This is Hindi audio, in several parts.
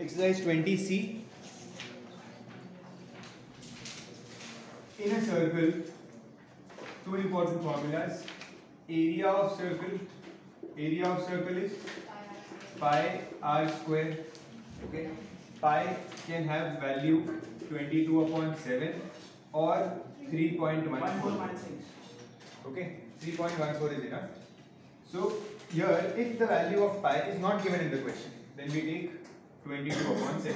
Exercise 20C. In a circle, two important formulas. Area of circle is pi r square. Okay, pi can have value 22/7 or 3.14. Okay, 3.14 is enough. So here, if the value of pi is not given in the question, then we take 22/7.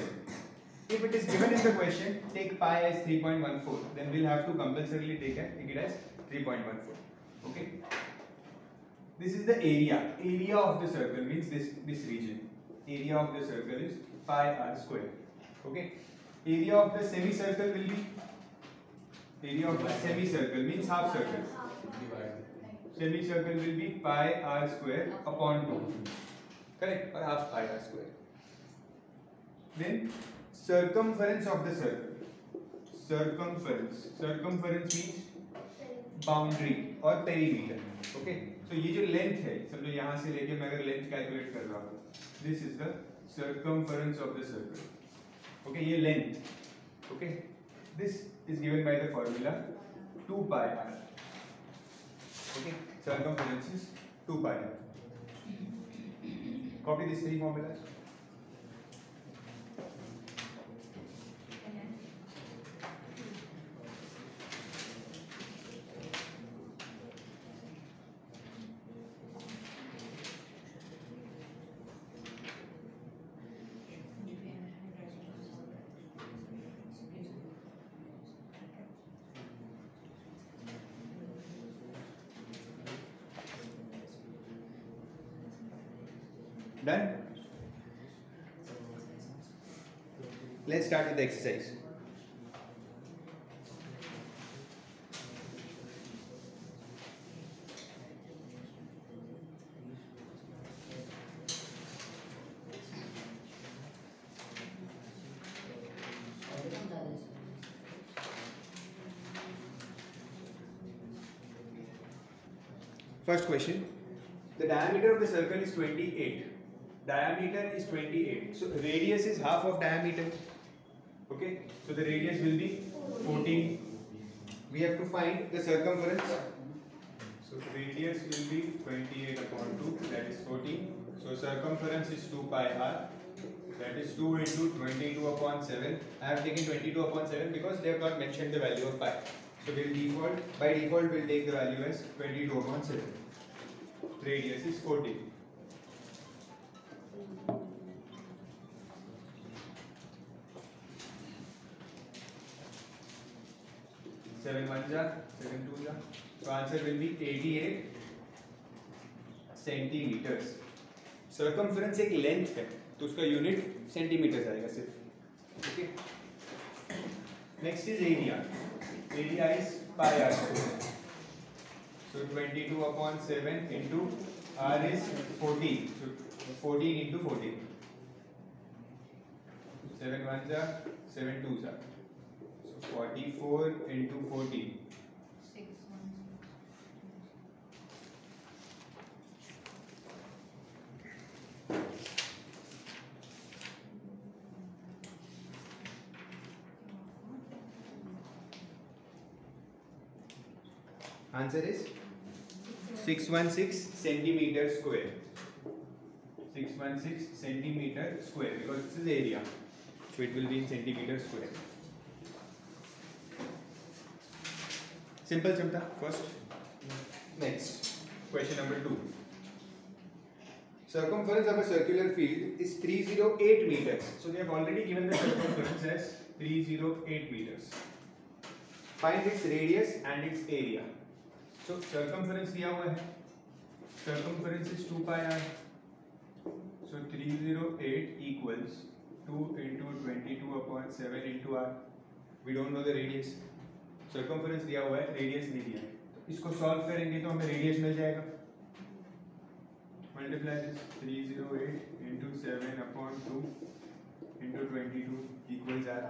If it is given in the question, take pi as 3.14. Then we'll have to compulsorily take it as 3.14. Okay. This is the area. Area of the circle means this region. Area of the circle is pi r square. Okay. Area of the semicircle will be. Area of the semicircle means half circle. Semicircle will be pi r square upon 2. Correct? Or half pi r square. Then circumference of the circle. Circumference means boundary or perimeter. Okay. So ये जो length है, समझो यहाँ से लेके मैं अगर length calculate कर रहा हूँ, this is the circumference of the circle. Okay, ये length. Okay, this is given by the formula 2 pi r. Okay, circumference is 2 pi r. Copy these three formulas. Done? Let's start with the exercise. First question. The diameter of the circle is 28. Diameter is 28. So radius is half of diameter. Okay. So the radius will be 14. We have to find the circumference. So radius will be 28/2. That is 14. So circumference is 2 pi r. That is 2 into 22/7. I have taken 22/7 because they have not mentioned the value of pi. So by default we'll take the value as 22/7. Radius is 14. 7 1 जा, 7 2 जा. So answer will be 88 centimeters. Circumference एक length है, तो उसका unit centimeters आएगा सिर्फ. Okay. Next is area. Area is pi r square. So 22/7 into r is 14. So 14 into 14. 7 1 जा, 7 2 जा. 44 into 14. 6 Answer is 616 centimeter square. 616 centimeter square because this is area. So it will be in centimeter square. Simple, Chamta. First. Next. Question number 2. Circumference of a circular field is 308 meters. So they have already given the circumference as 308 meters. Find its radius and its area. So circumference दिया हुआ है. Circumference is 2 pi r. So 308 equals 2 into 22/7 into r. We don't know the radius. Circumference दिया हुआ है, radius नहीं दिया है. इसको solve करेंगे तो हमें radius मिल जाएगा. Multiply this 308 into 7/2 into 22 equals r.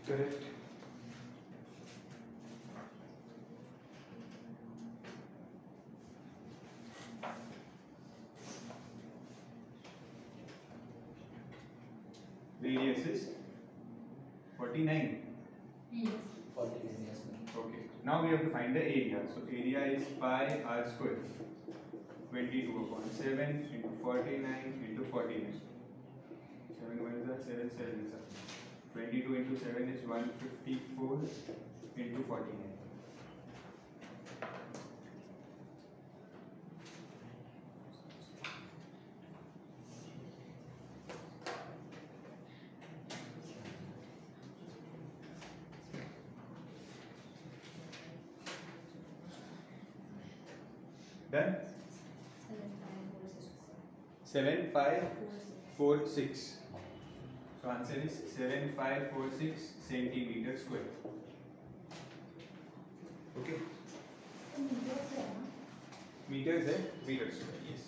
Correct. radius is 49. 49, yes. Okay. Now we have to find the area. So area is pi r square. 22/7 into 49 into 49. 7 1 is 7 7 is 22 into 7 is 154 into 49. Done? 7546. So answer is 7546 centimeter square. Okay. Meters है meters square. Yes.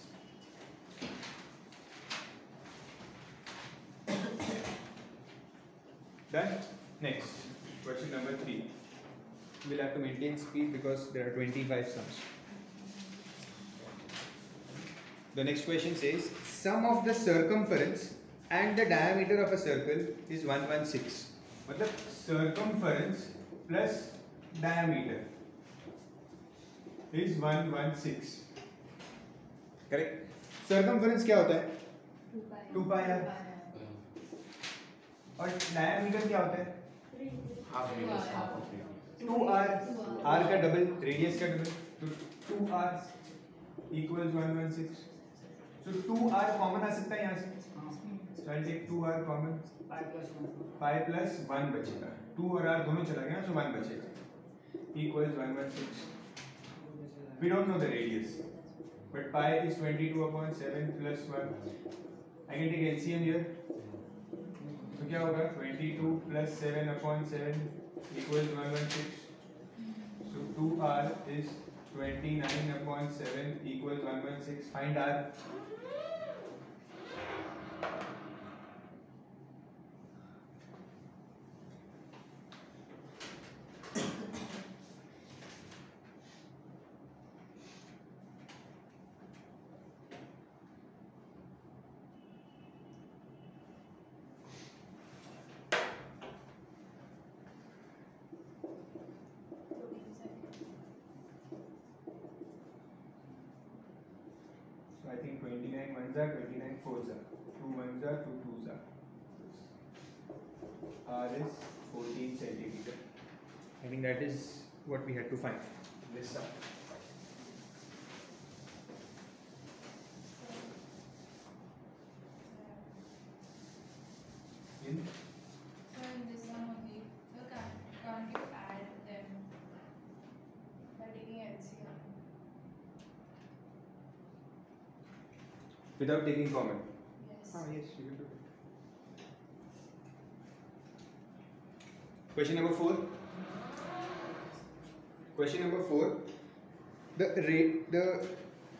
Done. Next question number 3. We'll have to maintain speed because there are 25 sums. The next question says sum of the circumference and the diameter of a circle is 116. मतलब circumference plus diameter is 116. Correct? Circumference क्या होता है? 2 pi r. और diameter क्या होता है? Half radius, half of radius. 2r. r का डबल, रेडियस का डबल, तो 2r equals 116. So 2r common आ सकता है यहाँ से. So I'll take 2r common. pi plus 1 बचेगा. 2 और r दोनों चला गया, so 1 बचेगा. Equals 116. We don't know the radius, but pi is 22/7 plus 1. I can take LCM here. तो क्या होगा? 22 plus 7/7 equals 116. So 2r is 29/7 equals 116. Find r. I think 29 ones are 29 fours are 2 ones are 2 twos are. R is 14 centimeter. I think that is what we had to find in this sum. In So in this one only, so can't you add them by taking LCM? without taking common. Yes. Yes, you can do it. Question number 4. Question number 4. The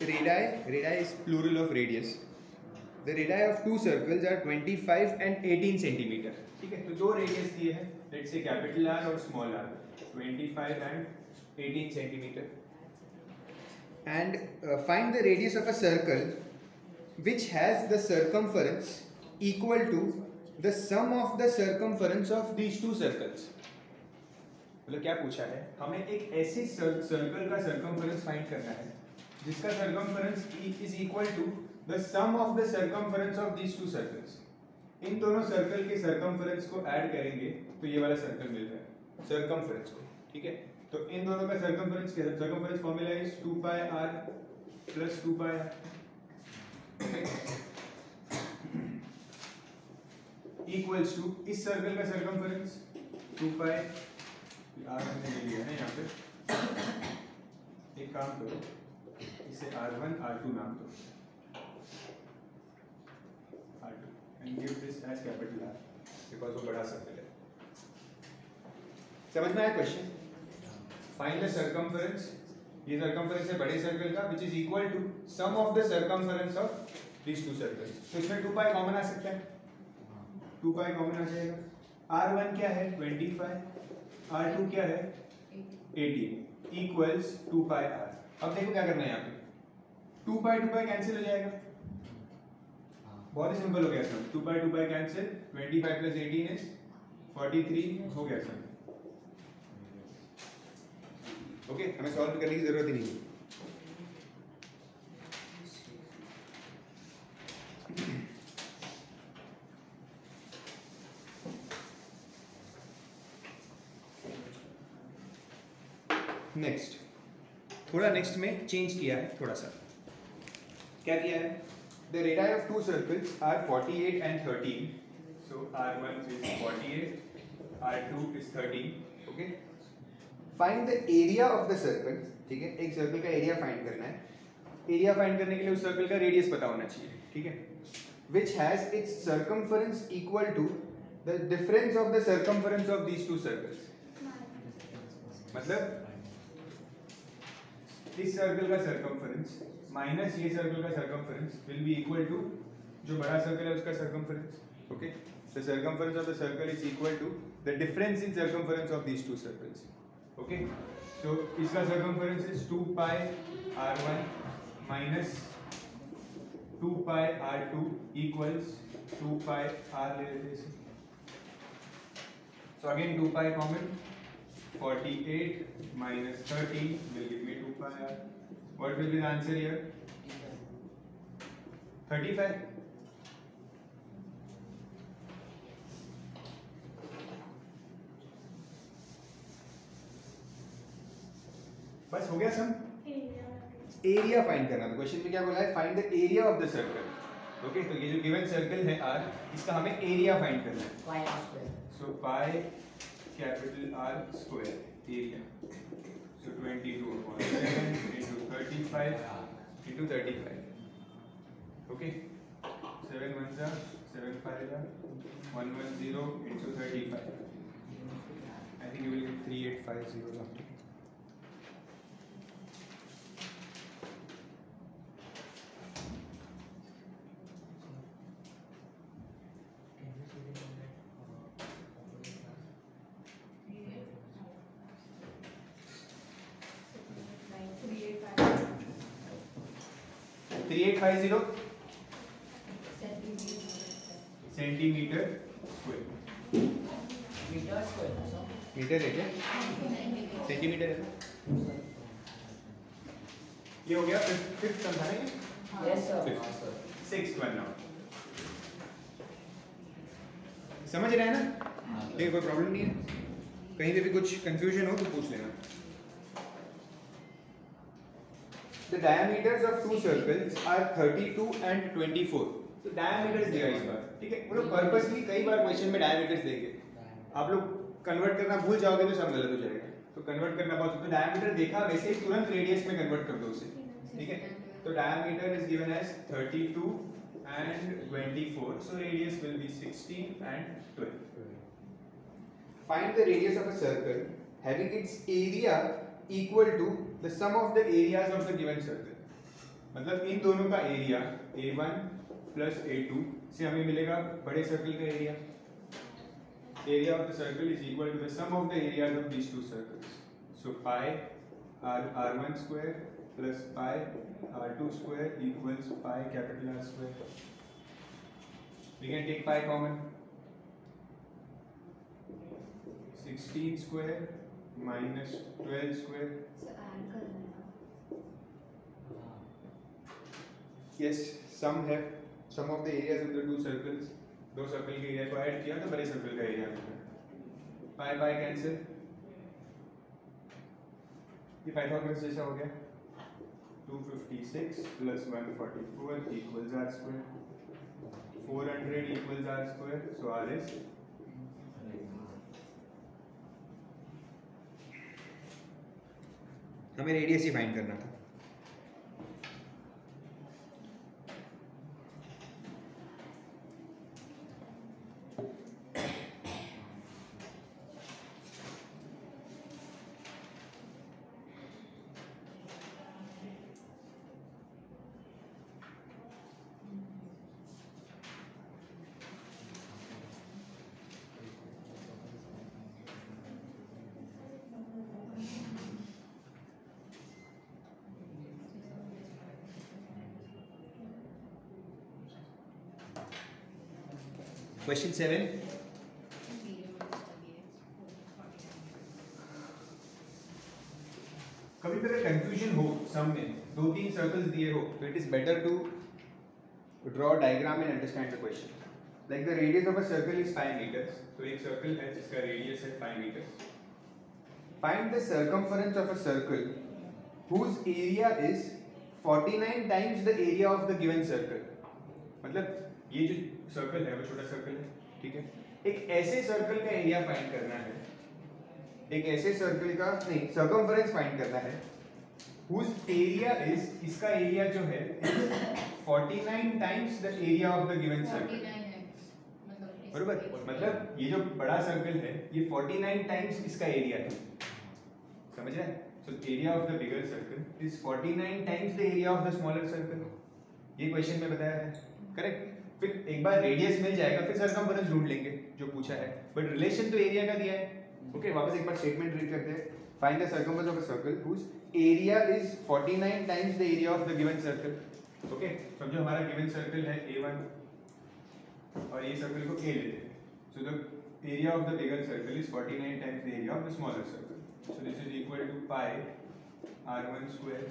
radii is plural of radius. The radii of two circles are 25 and 18 centimeter. ठीक है, तो दो रेडियस दिए हैं. Let's say capital R और small r. 25 and 18 centimeter. And find the radius of a circle which has the circumference equal to the sum of the circumference of these two circles. मतलब क्या पूछा है? हमें एक ऐसी सर्कल का सर्कमफरेंस फाइंड करना है जिसका circumference is equal to the sum of the circumference of these two circles. इन दोनों सर्कल के सर्कमफरेंस को ऐड करेंगे तो ये वाला सर्कल मिल रहा है सर्कमफरेंस को. ठीक है, तो इन दोनों का circumference formula is 2 pi r plus 2 pi r equals to इस सर्कल का सर्कमफरेंस 2 pi r हमने ले लिया है यहाँ पे. एक काम करो, इसे r1 r2 नाम दो, r2 and give this as capital R because वो बड़ा सर्कल है. समझ में आया क्वेश्चन? Find the circumference. ये सर्कमफरेंस है बड़े सर्कल का which is equal to sum of the circumference of these two circles. तो इसमें 2 pi कॉमन आ सकता है. 2 pi कॉमन आ जाएगा. r1 क्या है? 25. r2 क्या है? 18 equals 2 pi r. अब देखो क्या करना है यहाँ पे. 2 pi कैंसिल हो जाएगा. बहुत ही सिंपल हो गया sir, 2 by cancel, 25 plus 18 is 43 हो गया सर। ओके, हमें सॉल्व करने की जरूरत ही नहीं है। नेक्स्ट, थोड़ा नेक्स्ट में चेंज किया है थोड़ा सा। क्या किया है? The radii of two circles are 48 and 13, so r1 is 48, r2 is 13, okay? Find the area of the circle, ठीक है, एक सर्कल का एरिया फाइंड करना है। एरिया फाइंड करने के लिए उस सर्कल का रेडियस पता होना चाहिए, ठीक है, which has its circumference equal to the difference of the circumference of these two circles। मतलब इस सर्कल का सर्कमफरेंस माइनस ये सर्कल का circumference will be equal to जो बड़ा सर्कल है उसका circumference. Okay, the circumference of the circle is equal to the difference in circumference of these two circles. Okay, so इसका circumference is 2 pi r1 minus 2 pi r2 equals 2 pi r ले लेते हैं। So again 2 pi common, 48 minus 13 will give me 2 pi r. What will be the answer here? 35. बस हो गया सम। एरिया फाइंड करना था। क्वेश्चन में क्या बोला है? Find the area of the circle. Okay, तो ये जो गिवन सर्कल है r, इसका हमें एरिया फाइंड करना है। Pi r square. So pi capital R square area. So 22 upon 7 into 35 into 35. Okay. 7 1s are 7 5s are 110 into 35. I think you will get 3850 after. Centimetre square. Meter square. So. Metre है क्या? सेंटीमीटर है। ये हो गया फिफ्थ सम था ना ये? Yes sir. Sixth one now. समझ रहे हैं ना? ठीक है, कोई प्रॉब्लम नहीं है। कहीं पे भी कुछ कंफ्यूजन हो तो पूछ लेना। The diameters of two circles are 32 and 24. तो डायमीटर्स दिया इस बार, ठीक है। वो लोग पर्पसली कई बार क्वेश्चन में डायमीटर्स देंगे, आप लोग कन्वर्ट करना भूल जाओगे तो सब गलत हो जाएगा। तो कन्वर्ट करना बहुत, तो डायमीटर देखा वैसे ही तुरंत रेडियस में कन्वर्ट कर दो उसे, ठीक है। तो diameter is given as 32 and 24, so radius will be 16 and 12. Find the radius of a circle having its area equal to the sum of the areas of the given circle। मतलब इन दोनों का एरिया A1 plus A2 से हमें मिलेगा बड़े सर्कल का area. Area of the circle is equal to the sum of the areas of these two circles. So pi r1 square plus pi r2 square equals pi capital R square. We can take pi common. 16 square minus 12 square. Yes, sum of the areas of the two circles. दो सर्कल के एरिया को ऐड किया तो बड़े सर्कल का एरिया मिला। पाई पाई कैंसिल, ये पाइथागोरस जैसा हो गया। 256 plus 144 equals r square. 400 equals r square. So r is हमें रेडियस ही फाइंड करना था। क्वेश्चन 7, कभी भी अगर कंफ्यूजन हो सम में 2-3 सर्कल्स दिए हो तो it is better to draw diagram and understand the question. Like the radius of a circle is 5 metres. तो एक सर्कल है जिसका रेडियस है 5 metres. Find the circumference of a circle whose area is 49 times the area of the given circle. मतलब ये जो सर्कल है वो छोटा सर्कल है, ठीक है. एक ऐसे सर्कल का एरिया फाइंड करना है, एक ऐसे सर्कल का नहीं सर्कमफरेंस फाइंड करना है whose area is, इसका एरिया जो है 49 times the area of the given circle. बरोबर. मतलब ये जो बड़ा सर्कल है ये 49 टाइम्स इसका एरिया है. समझ रहे हैं? So area of the bigger circle is 49 times the area of the smaller circle. ये क्वेश्चन में बताया है, करेक्ट. फिर एक बार रेडियस मिल जाएगा फिर सर्कमफरेंस ढूंढ लेंगे जो पूछा है, बट रिलेशन तो एरिया का दिया है. ओके, वापस एक बार स्टेटमेंट रीड करते हैं. Find the circumference of a circle whose area is 49 times the area of the given circle. Okay, समझो हमारा गिवन सर्कल है A1 और ये सर्कल को A लेते हैं. So the area of the bigger circle is 49 times the area of the smaller circle. So this is equal to pi r1 square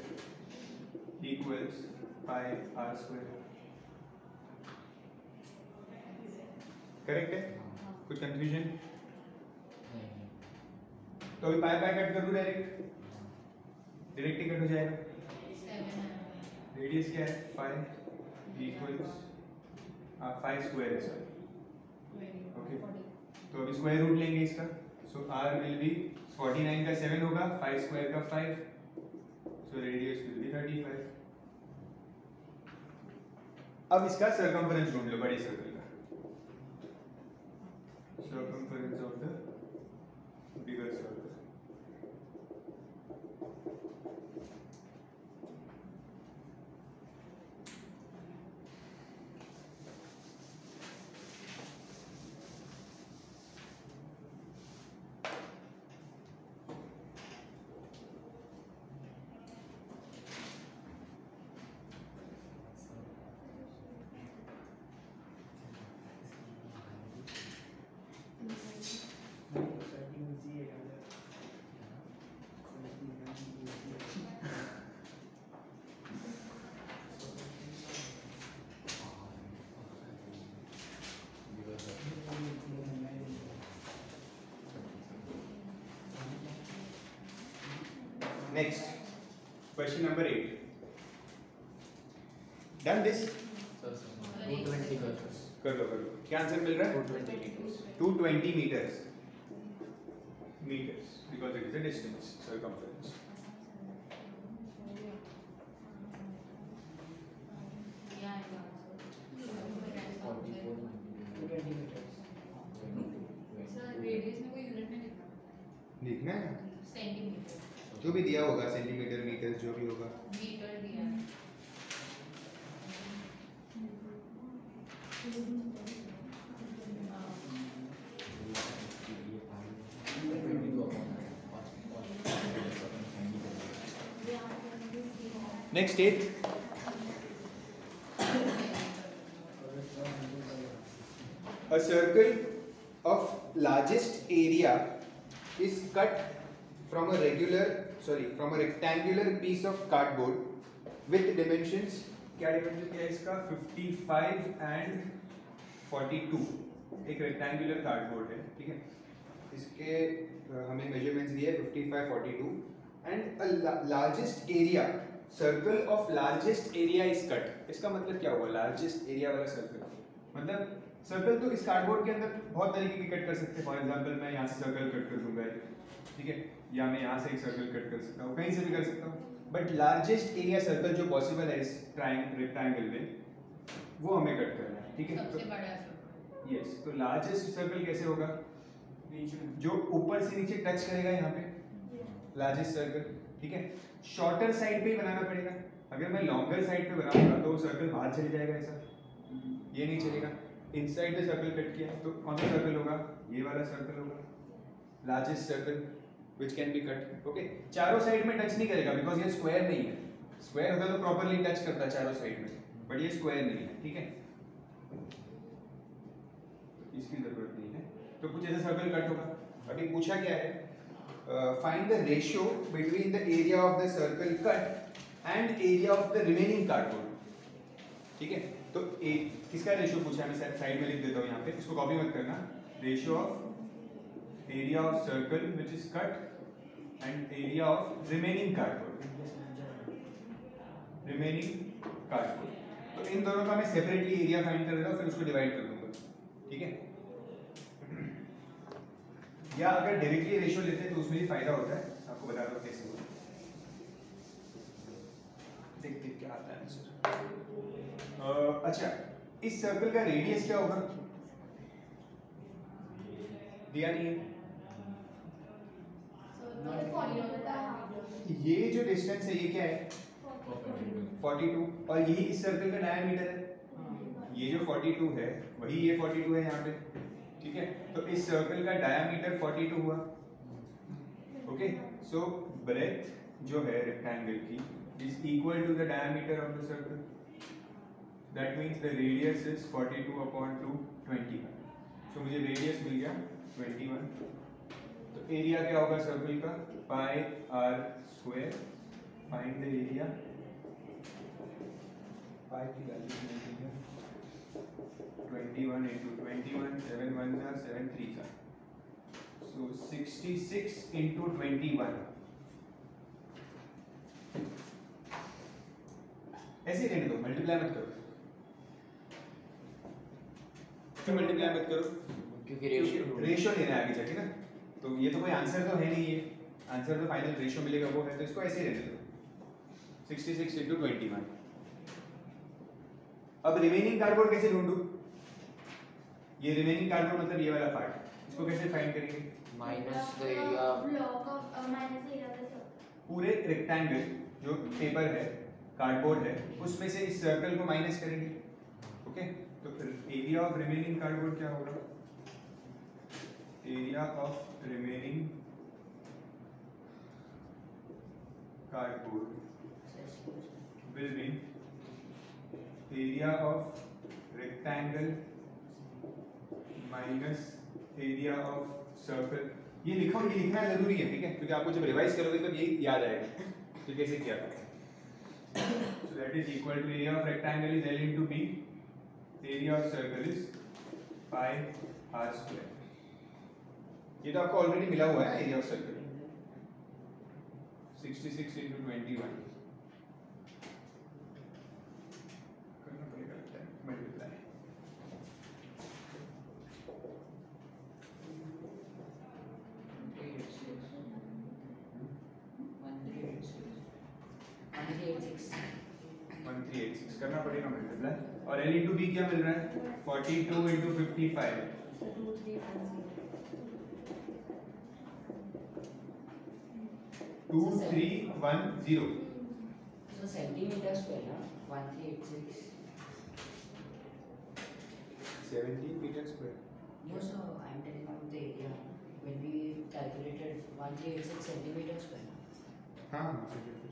equals pi r square. Correct है? कुछ कंफ्यूजन? तो अभी पाई पाई कट कर दूं डायरेक्ट ही कट हो जाएगा. रेडियस क्या है? 5 इक्वल्स 5 स्क्वायर है सर. ओके, तो अभी स्क्वायर रूट लेंगे इसका. सो r विल बी 49 का 7 होगा, 5 स्क्वायर का 5, सो रेडियस विल बी 35. अब इसका सर्कमफरेंस ढूंढ लो बड़े सर्कल का. Circumference of the bigger circle. Next, question number 8. Done this? 220 कर लो. क्या आंसर मिल रहा है? 220 meters. Meters, because it is a distance, circumference. लिखना है जो भी दिया होगा, सेंटीमीटर मीटर जो भी होगा. मीटर दिया है. Next 8. A circle of largest area is cut from a rectangular piece of cardboard with dimensions. क्या dimension है इसका? 55 and 42. एक rectangular cardboard है, ठीक है. इसके हमें measurements दिए 55, 42 and a largest area. Circle of largest area is cut. इसका मतलब क्या हुआ? लार्जेस्ट एरिया वाला सर्कल. मतलब सर्कल तो इस कार्डबोर्ड के अंदर बहुत तरीके की कट कर सकते हैं. फॉर एग्जांपल मैं यहाँ से सर्कल कट कर दूंगा, ठीक है, या मैं यहाँ से एक सर्कल कट कर सकता हूँ, कहीं से भी कर सकता हूँ. बट लार्जेस्ट एरिया सर्कल जो पॉसिबल है इस रेक्टेंगल में वो हमें कट करना है, ठीक है. सबसे बड़ा सर्कल. यस, तो लार्जेस्ट सर्कल कैसे होगा? जो ऊपर से नीचे टच करेगा यहाँ पे, लार्जेस्ट सर्कल, ठीक है. शॉर्टर साइड पे ही बनाना पड़ेगा. अगर मैं लॉन्गर साइड पे बनाऊंगा तो सर्कल बाहर चले जाएगा, ऐसा ये नहीं चलेगा. इनसाइड पे सर्कल कट किया तो कौन सा सर्कल होगा? ये वाला सर्कल होगा, largest circle which can be cut. Okay, चारों साइड में टच नहीं करेगा बिकॉज ये स्क्वायर नहीं है. स्क्वायर होता तो प्रॉपर्ली टच करता चारों साइड में, बट ये स्क्वायर नहीं है, ठीक है. इसकी जरूरत नहीं है। तो कुछ ऐसा सर्कल कट होगा। अभी पूछा क्या है, find the ratio between the area of the circle cut and area of the remaining cardboard. ठीक है, तो किसका रेशियो पूछा है, मैं साइड में लिख देता हूँ यहाँ पे, इसको कॉपी मत करना। Ratio of area of circle which is cut and area of remaining cardboard, remaining cardboard. तो इन दोनों का मैं सेपरेटली एरिया फाइंड कर देता हूँ, फिर उसको डिवाइड कर दूंगा। ठीक है, या अगर डायरेक्टली रेशियो लेते हैं तो उसमें भी फायदा होता है, आपको बता दो कैसे होता है। देखते हैं क्या आता है आंसर। अच्छा, इस सर्कल का रेडियस क्या होगा, दिया नहीं है। ये जो डिस्टेंस है ये क्या है, 42, और यही इस सर्कल का डायमीटर है। ये जो 42 है वही ये 42 है यहाँ पे। ठीक है, तो इस सर्कल का डायमीटर 42 हुआ। ओके, सो ब्रेथ जो है रेक्टेंगल की is equal to the diameter of the circle, that means the radius is 42/2 21। So मुझे रेडियस मिल गया 21। तो एरिया क्या होगा सर्कल का, pi R square. Find the area, pi की वैल्यू मिल गई 21 into 21, 7 1s are 7 3s are, so 66 into 21। ऐसे रहने दो, मल्टीप्लाई मत करो। क्यों मल्टीप्लाई मत करो, क्योंकि रेशियो लेना है आगे जाके ना। तो ये तो कोई आंसर तो है नहीं, ये आंसर तो फाइनल रेशियो मिलेगा वो है, तो इसको ऐसे ही रहने दो 66 into 21। अब रिमेनिंग कार्डबोर्ड कैसे ढूंढूं, ये रिमेनिंग कार्डबोर्ड मतलब ये वाला पार्ट, इसको कैसे फाइंड करेंगे, माइनस द एरिया पूरे रेक्टेंगल जो पेपर है कार्डबोर्ड है उसमें से इस सर्कल को माइनस करेंगे। ओके, तो फिर एरिया ऑफ रिमेनिंग कार्डबोर्ड क्या होगा, area of remaining cardboard will be area of rectangle minus area of circle। ये लिखो, ये लिखना जरूरी है, ठीक है, क्योंकि आपको जब रिवाइज करोगे तब ये याद आएगा कि कैसे किया था। So that is equal to area of rectangle is L into B, area of circle is pi r square। ये तो आपको ऑलरेडी मिला हुआ है एरिया ऑफ सर्कल 66 into 21 करना पड़ेगा मल्टीप्लाई। करना पड़ेगा मल्टीप्लाई। और L into B क्या मिल रहा है, 42 into 55 2310। So centimeter square, na? 1386. 17 meter square। No, so I'm telling you the area. When we calculated 1386 centimeter square. हाँ हाँ centimeter square।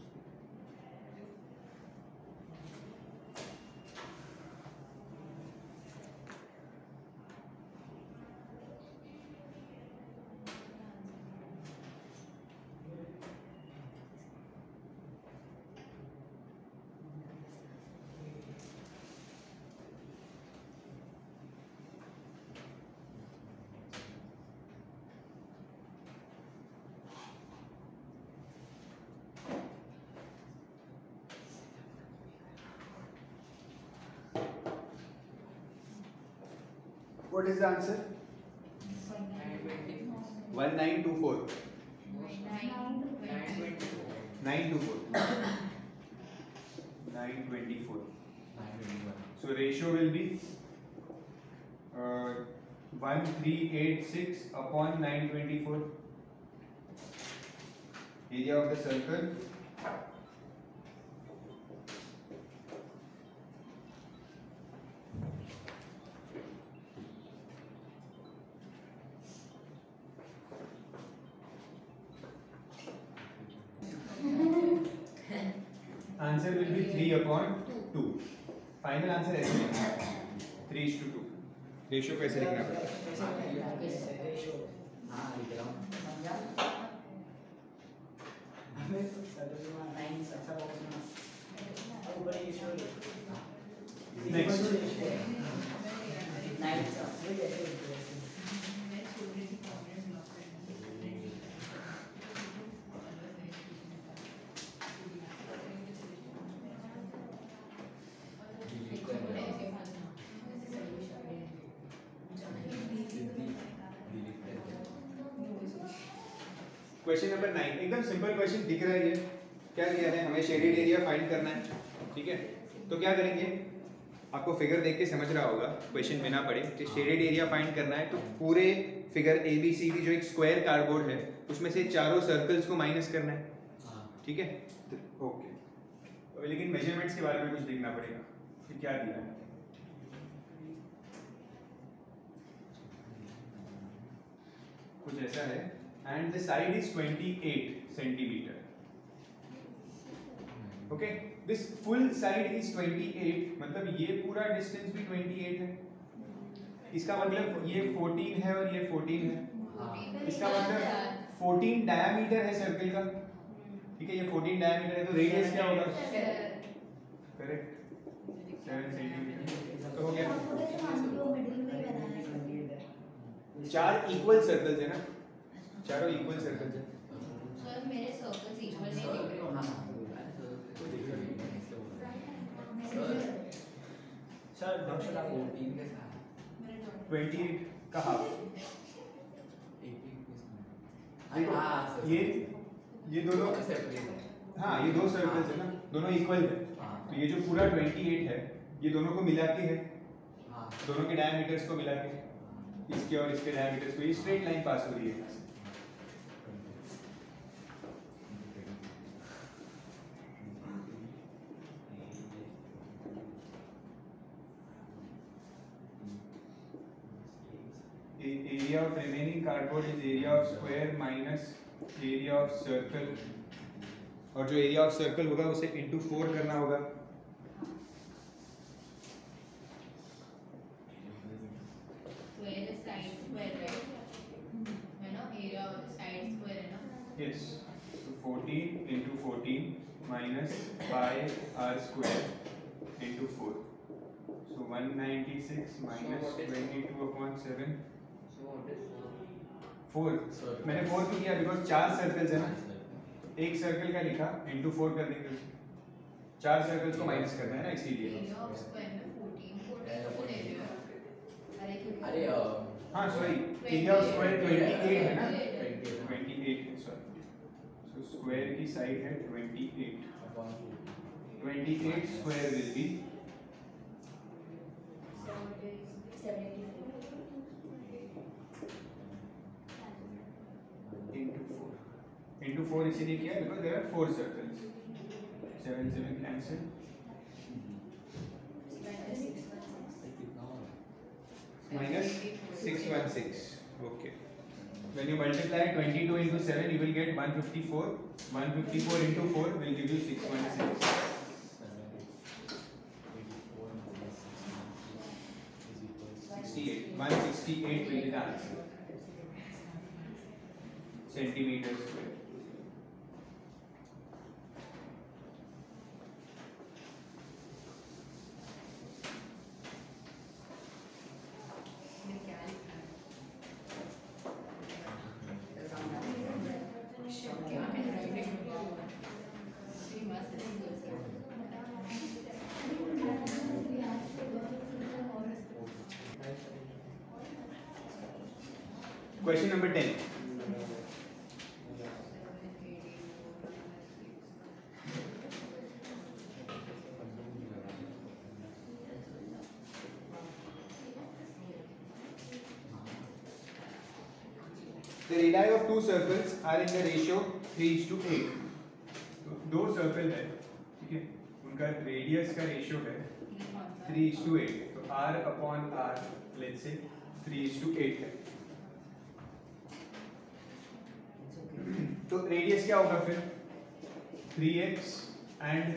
What is the answer? 1924। 924। So ratio will be 1386 upon 924। Area of the circle answer will be 3/2। Final answer is 3:2। Ratio कैसे लिखना पड़ेगा? क्वेश्चन नंबर 9 एकदम सिंपल क्वेश्चन दिख रहा है ये। क्या दिया है? हमें शेडेड एरिया फाइंड करना है, ठीक है। तो क्या करेंगे, आपको फिगर देख के समझ रहा होगा क्वेश्चन बिना पढ़े कि शेडेड एरिया फाइंड करना है। तो पूरे फिगर ABCD जो एक स्क्वायर कार्डबोर्ड है उसमें से चारों सर्कल्स को माइनस करना है, ठीक है। ओके, तो लेकिन मेजरमेंट्स के बारे में कुछ देखना पड़ेगा। फिर क्या दिया है? कुछ ऐसा है and the side is 28 centimeter. Okay, this full side is 28, मतलब ये पूरा डिस्टेंस भी 28 है। इसका मतलब ये 14 है और ये 14 है। इसका मतलब 14 डायमीटर है सर्कल का, ठीक है। ये 14 डायमीटर है, तो रेडियस क्या होगा? Correct, 7 centimetre. तो हो गया। 4 इक्वल सर्कल्स है ना, चारों इक्वल सर्कल्स है। सर मेरे सर्कल्स इक्वल नहीं दिख रहे। सर 28 का हाफ। ये दोनों, हाँ ये दो सर्कल्स है ना, दोनों इक्वल है। तो ये जो पूरा 28 है ये दोनों को मिला के है, दोनों के डायमीटर्स को मिला के, इसके और इसके डायमीटर्स को, ये स्ट्रेट लाइन पास हो रही है। Area of remaining cardboard is area of square minus area of circle, और जो area of circle होगा उसे into 4 करना होगा। Square is side square, right? है ना, area और side square है ना? Yes, so 14 into 14 minus pi r square into 4, so 196 minus 22 upon 7। 4 मैंने 4 क्यों किया? बिकॉज 4 सर्कल्स है ना, एक सर्कल का लिखा into 4 कर देंगे उसे, 4 सर्कल्स को माइनस करना है ना, इसीलिए। Area of square में 14 को ले रहे हो। अरे हाँ सॉरी, एरिया ऑफ स्क्वायर 28 है ना, 28 है, सॉरी। सो स्क्वायर की साइड है 28, 28 स्क्वायर विल बी into 4 इसीलिए किया because there are 4 circles. 7 7 cancel, minus 616। okay, when you multiply 22 into 7 you will get 154, 154 into 4 will give you 616। 68, 168 will be the answer, centimeters square। Question number 10. The radii of two circles are in the ratio 3:8. तो दो सर्कल है, ठीक है, उनका रेडियस का रेशियो है 3:8। तो r upon r let's say 3:8 है। तो रेडियस क्या होगा फिर? 3x and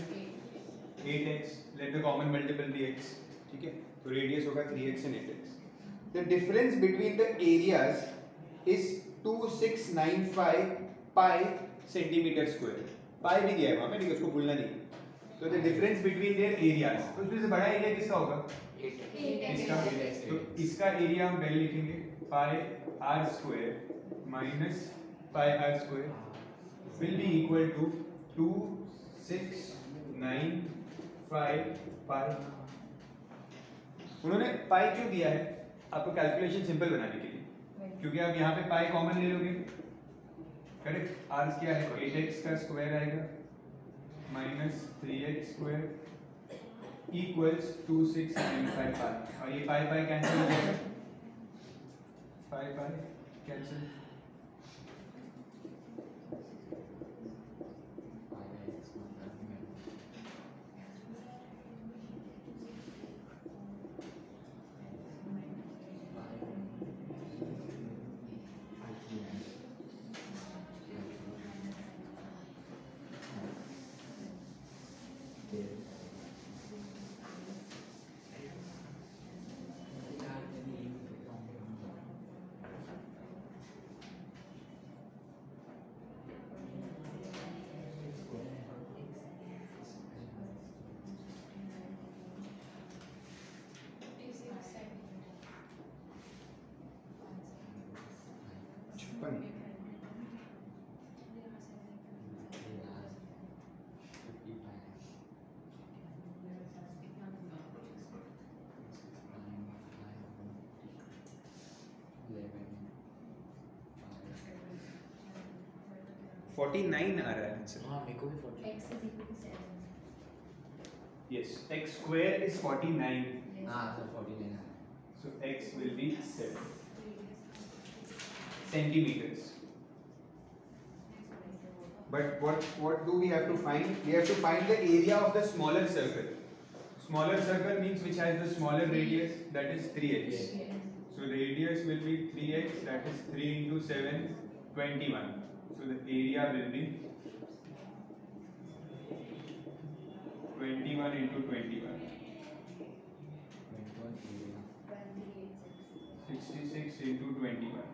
8x, let the common multiple be x, ठीक है। तो रेडियस होगा 3x and 8x। the difference between the areas is 2695 pi centimeter square. पाई भी दिया है वहाँ पे, ठीक है, उसको भूलना नहीं. So the difference between their areas, तो उसमें से बड़ा एरिया किसका होगा? इसका. तो इसका एरिया हम पहले लिखेंगे पाई r square minus pi r square will be equal to 2695 pi. उन्होंने पाई क्यों दिया है? आपको कैलकुलेशन सिंपल बनाने के लिए, क्योंकि आप यहाँ पे पाई कॉमन ले लोगे, करेक्ट. r क्या है? 8x का स्क्वायर आएगा माइनस 3x स्क्वायर इक्वल्स 2695 पाई. और ये पाई पाई कैंसिल हो जाएगा, पाई पाई कैंसिल. फोर्टी 49 आ रहा है आंसर. हाँ मेरे को भी 40. X is equal to 7. Yes, x square is 49. हाँ सर 49 है. So x will be 7 centimeters. But what do we have to find? We have to find the area of the smaller circle. Smaller circle means which has the smaller radius, that is 3x. So the radius will be 3x, that is 3 into 7, 21. So the area will be 21 into 21. 66 into 21.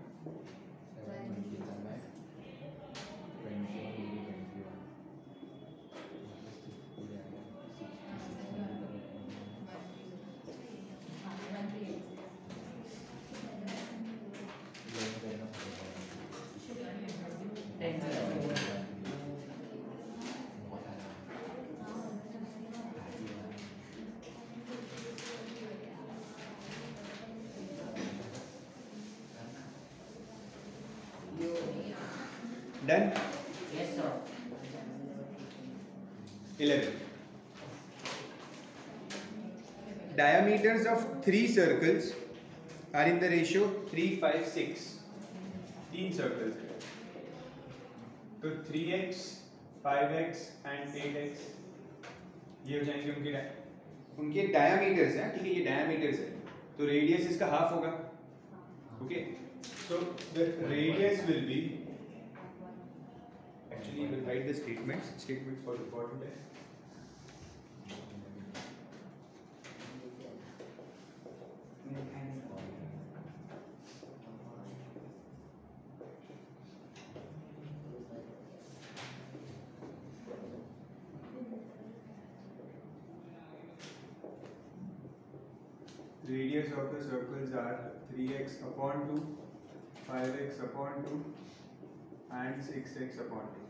'Done? Yes, sir. 11. Diameters of 3 circles are in the ratio 3, 5, 6. 3 circles है. तो 3x, 5x and 8x ये हो जाएंगे उनके डायमीटर्स हैं, ठीक है, ये डायमीटर्स है. तो रेडियस इसका हाफ होगा. Okay, so the radius will be, actually you will write the statements for important है. Radius of the circles are 3x upon 2, 5x upon 2 and 6x upon 2.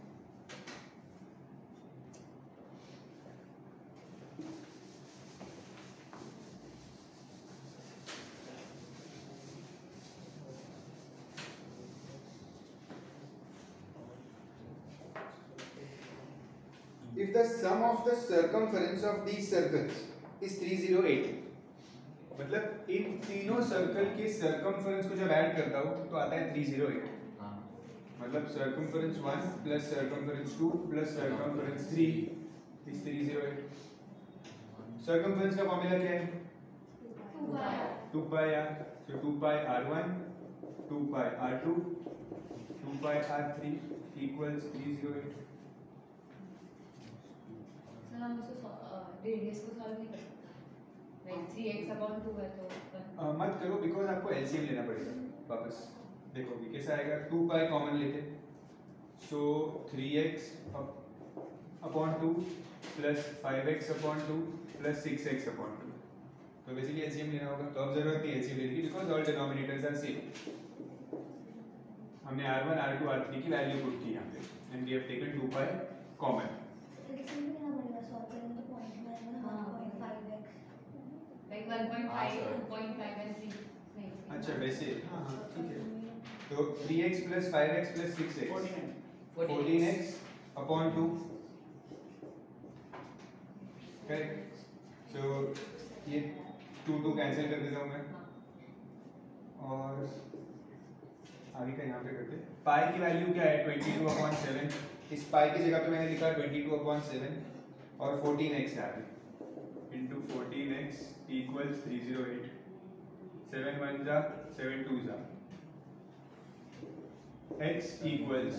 If the sum of the circumference of these circles is 308, मतलब इन तीनों सर्कल के सर्कमफरेंस को जब ऐड करता हूँ तो आता है 308. मतलब circumference 1 plus circumference 2 plus circumference 3 is 308. Circumference का फॉर्मूला क्या है? 2 पाई r. So 2 पाई r1, 2 पाई r2, 2 पाई r3 equals 308. सर हम उसको रेडियस को सॉल्व नहीं कर सकते. 3x upon 2 है तो मत करो बिकॉज आपको एलसीएम लेना पड़ेगा वापस। देखो भी कैसा आएगा, 2 पाई कॉमन लेते, सो 3x upon 2 plus 5x upon 2 plus 6x upon 2। तो बेसिकली एलसीएम लेना होगा, तो अब जरूरत नहीं एलसीएम लेने की because all denominators are same. हमने r1 r2 r3 की वैल्यू पुट की यहाँ पे and we have taken 2 pi common. like 1.5 2.5 and 3 नहीं अच्छा वैसे हाँ हाँ ठीक है, तो 3x plus 5x plus 6x 14x upon 2, correct. So ये 2 कैंसिल कर देता हूँ मैं और आगे का यहाँ पे करते। पाई की वैल्यू क्या है 22/7, इस पाई की जगह पे मैंने लिखा 22/7 और 14x है आगे इंटू 14x इक्वल्स 308, 7 1 जा 7 2 जा, x इक्वल्स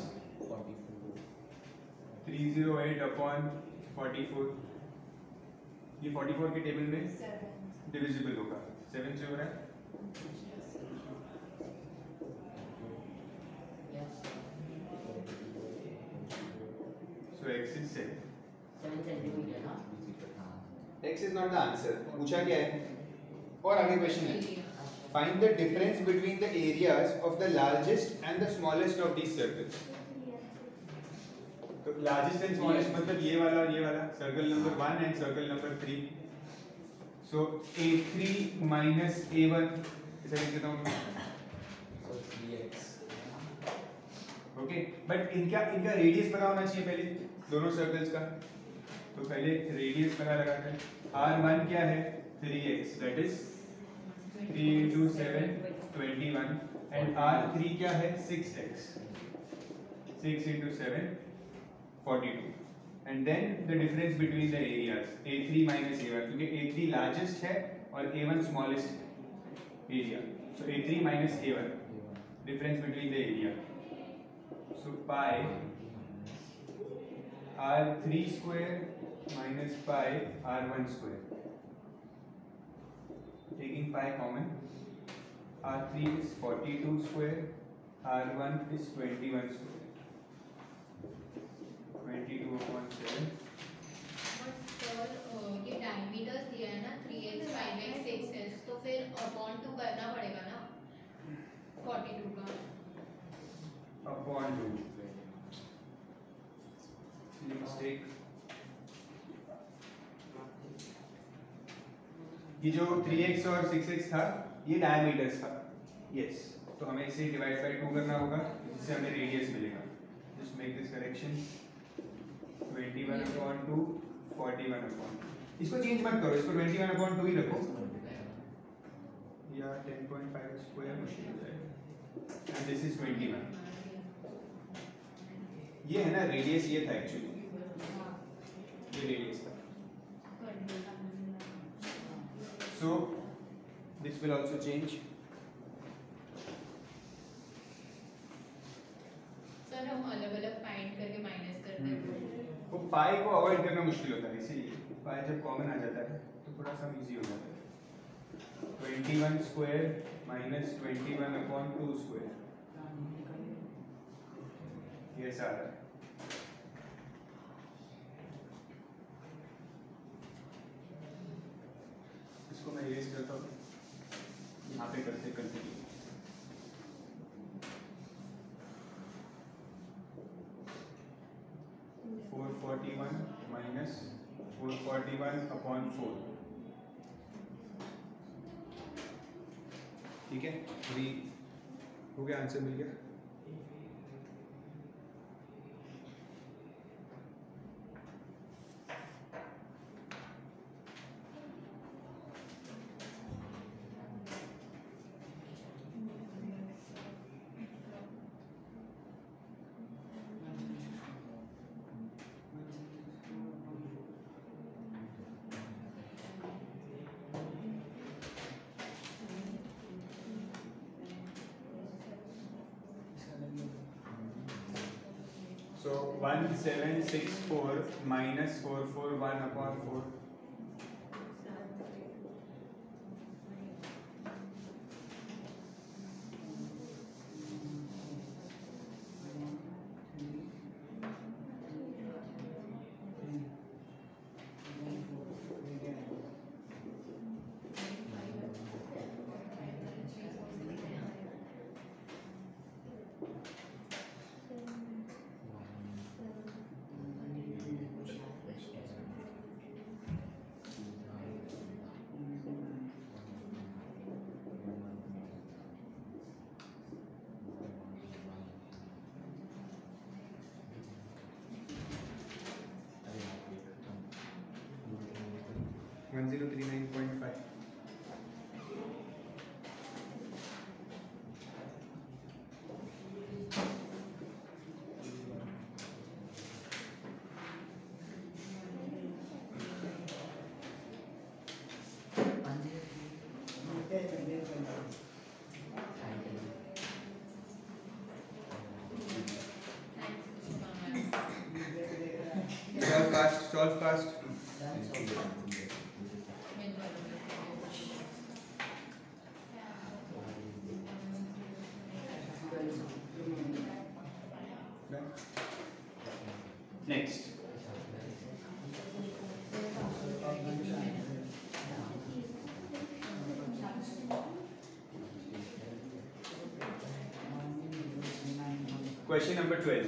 308 अपॉन 44। ये 44 के टेबल में 7 डिविजिबल होगा, 7 से हो रहा है। So x is 7. 7 सेंटीमीटर ना X is not the answer. पूछा क्या है? और आगे क्वेश्चन है। Find the difference between the areas of the largest and the smallest of these circles. तो largest and smallest मतलब ये वाला और ये वाला, circle number 1 and circle number 3. So A3 minus A1 ऐसा लिख देता हूँ मैं। So 3x. ओके बट इनका रेडियस पता होना चाहिए पहले दोनों सर्कल्स का। तो पहले रेडियस पता लगाते हैं। r1 क्या है 3x that is 3 into 7 21 and r3 क्या है 6x 6 into 7 42 and then the difference between the areas a3 minus a1 क्योंकि a3 लार्जेस्ट है और a1 smallest area, so a3 minus a1 difference between the area. So pi r3 square minus pi r1 square. Taking pi common, r3 is 42 square, r1 is 21 square. 22/7. But sir ये डायमीटर्स दिया है ना 3x 5x 6x, तो फिर अपॉन 2 करना पड़ेगा ना 42 का। Upon 2. Mistake. ये जो 3x और 6x था ये डायमीटर्स था, यस तो हमें इसे डिवाइड बाय 2 करना होगा जिससे हमें रेडियस मिलेगा। Just make this correction 21/2 41/2। इसको चेंज मत करो, इसको 21/2 ही रखो या 10.5 स्क्वायर मुश्किल हो जाएगा एंड दिस इज 21। ये है ना रेडियस, ये था एक्चुअली ये रेडियस था। So this will also change. Sir हम अलग अलग फाइंड करके माइनस करते हैं वो पाई को अवॉइड करना मुश्किल होता है, इसीलिए पाई जब कॉमन आ जाता है तो थोड़ा सा इजी हो जाता है। 21 स्क्वायर माइनस 21/2 स्क्वायर ये ऐसा आ रहा है। इसको मैं इरेज करता हूँ, यहाँ पे करते कंटिन्यू। -441 441/4। ठीक है, अभी हो गया, आंसर मिल गया। So 1764 minus 441/4 1039.5. Solve fast, solve fast. Next. Question number 12.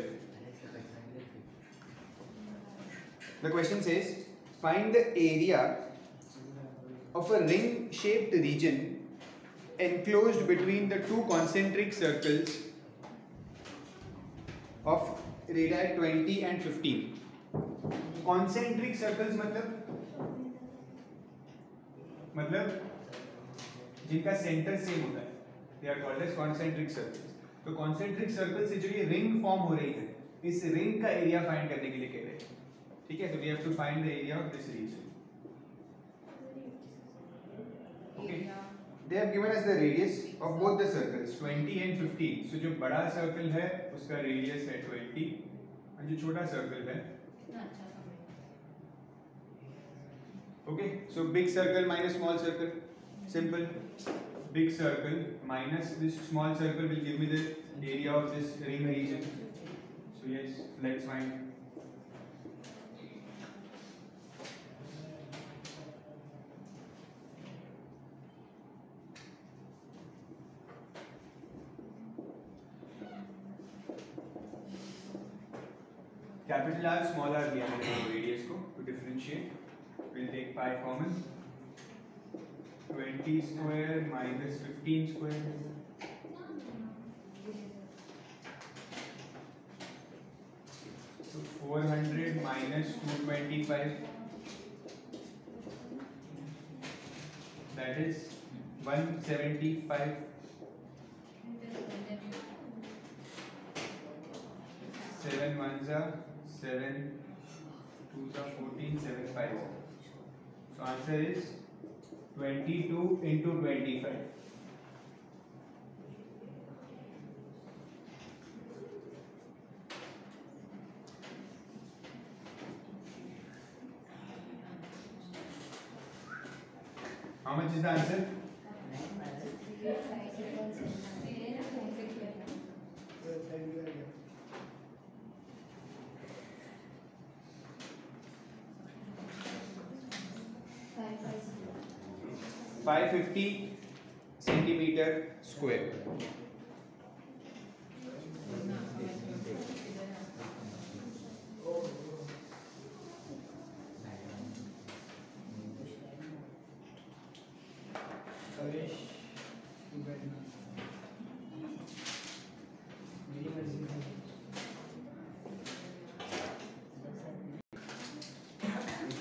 The question says, find the area of a ring-shaped region enclosed between the two concentric circles of radii 20 and 15. Concentric circles मतलब जिनका सेंटर सेम होता है, they are called as concentric circles. तो concentric circle से जो ये रिंग फॉर्म हो रही है, इस रिंग का एरिया फाइंड करने के लिए कह रहे हैं. ठीक है, तो we have to find the area of this region. Okay. They have given us the radius of both the circles 20 and 15. So जो बड़ा सर्कल है उसका रेडियस है 20 और जो छोटा सर्कल है, okay, so big circle minus small circle, simple. Big circle minus this small circle will give me the area of this ring region. So yes, let's find. Capital R, small r लिया मैंने radius को to differentiate. We'll take pi common. 20 square minus 15 square. So 400 minus 225. That is 175. 7 ones are 7, 2s are 14, 7 5s. So answer is 22 into 25. How much is the answer? $550 centimeter square.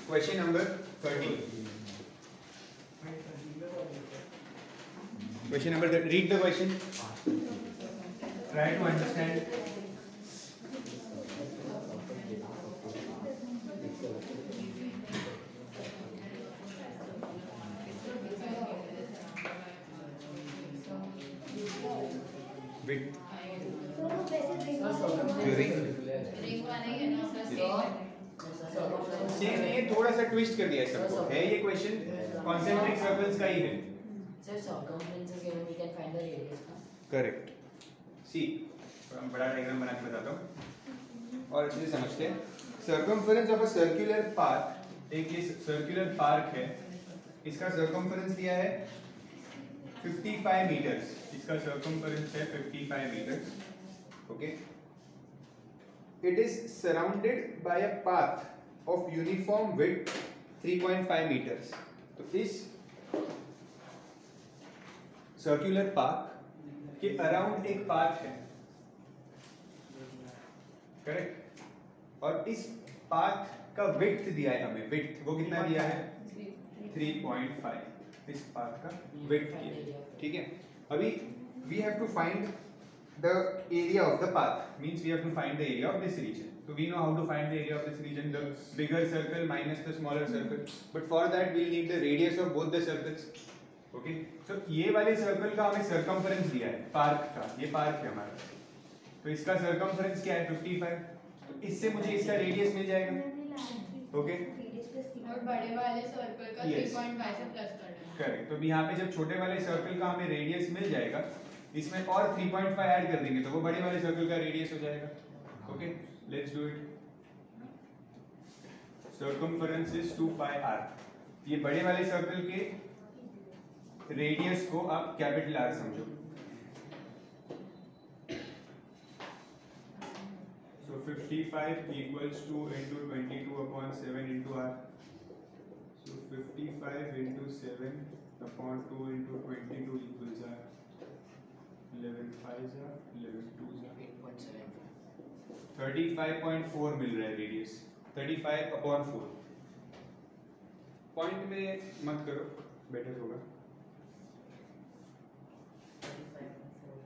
Question number 13. Question number 13. Read the question. Try to understand. Width. Same नहीं है, थोड़ा सा ट्विस्ट कर दिया है सबको. है ये क्वेश्चन कॉन्सेंट्रिक सर्कल्स का ही है. Sir, circumference is given, we can find the radius, no? Correct. See हम बड़ा डायग्राम बना के बताता हूँ और अच्छे से समझते हैं. Circumference of a circular park, एक ये सर्कुलर पार्क है, इसका सर्कमफरेंस दिया है 55 मीटर्स. इसका सर्कमफरेंस है 55 metres. Okay. It is surrounded by a path of uniform width 3.5 meters. तो इस सर्कुलर पार्क के अराउंड एक पाथ है, करेक्ट. और इस पाथ का विड्थ दिया है हमें. विड्थ वो कितना दिया है? 3.5 इस पाथ का विड्थ किया, ठीक है। अभी we have to find the area of the path, means we have to find the area of this region. So we know how to find the area of this region, the bigger circle minus the smaller circle. But for that we'll need the radius of both the circles. Okay? So ये वाले सर्कल का हमें circumference दिया है, पार्क का, ये पार्क है हमारा। तो इसका circumference क्या है? 55। तो इससे मुझे इसका रेडियस मिल जाएगा। ओके? और बड़े वाले सर्कल का Yes. 3.5 से प्लस कर देना। करेक्ट। तो यहाँ पे जब छोटे वाले सर्कल का हमें रेडियस मिल जाएगा, इसमें और 3.5 ऐड कर देंगे तो वो बड़े वाले सर्कल का रेडियस हो जाएगा। Okay? Let's do it. Circumference is 2 pi r. ये बड़े वाले सर्कल के रेडियस को आप कैपिटल R समझो। So 55 equals to into 22 upon 7 into r. So 55 into 7 upon 2 into 22 equals r. 11 5s are 11 2s are 8.7 35.4 मिल रहा है रेडियस, 35 अपॉन 4। पॉइंट में मत करो, बेटर होगा। 35.4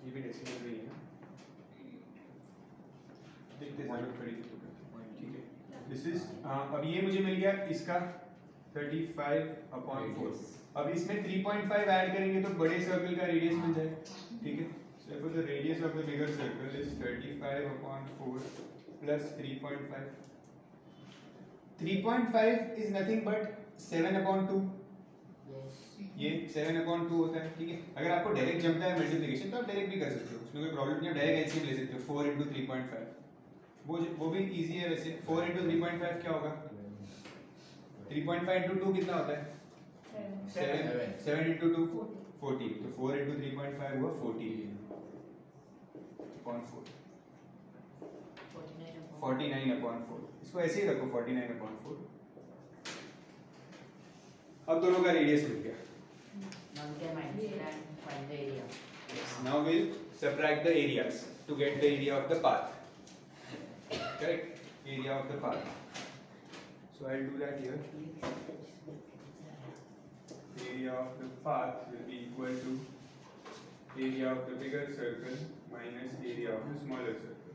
ये भी डेसिमल में ही है ना, देखते जरूरत पड़ेगी तो, ठीक है। दिस इज अब ये मुझे मिल गया इसका 35 अपॉन 4। अब इसमें 3.5 ऐड करेंगे तो बड़े सर्कल का रेडियस मिल जाएगा, ठीक है। Therefore, the radius of the bigger circle is 35 upon 4 plus 3.5. 3.5 is nothing but 7 upon 2. Yes. ये 7 upon 2 होता है, ठीक है। अगर आपको डायरेक्ट जमता है मल्टीप्लिकेशन तो आप डायरेक्ट भी कर सकते हो, उसमें कोई प्रॉब्लम नहीं है। डायरेक्ट एलसीएम ले सकते हो 4 into 3.5, वो भी इजी है वैसे। 4 into 3.5 क्या होगा? 3.5 into 2 कितना होता है? 7 into 2 14। तो 4 into 3.5 हुआ 14 upon 4, 49 upon 4। इसको ऐसे ही रखो 49 upon 4। अब दोनों का रेडियस मिल गया। Now we can minus and find the area. Now we'll subtract the areas to get the area of the path. Correct? Area of the path. So I'll do that here. Area of the path will be equal to area of the bigger circle minus area of the smaller circle.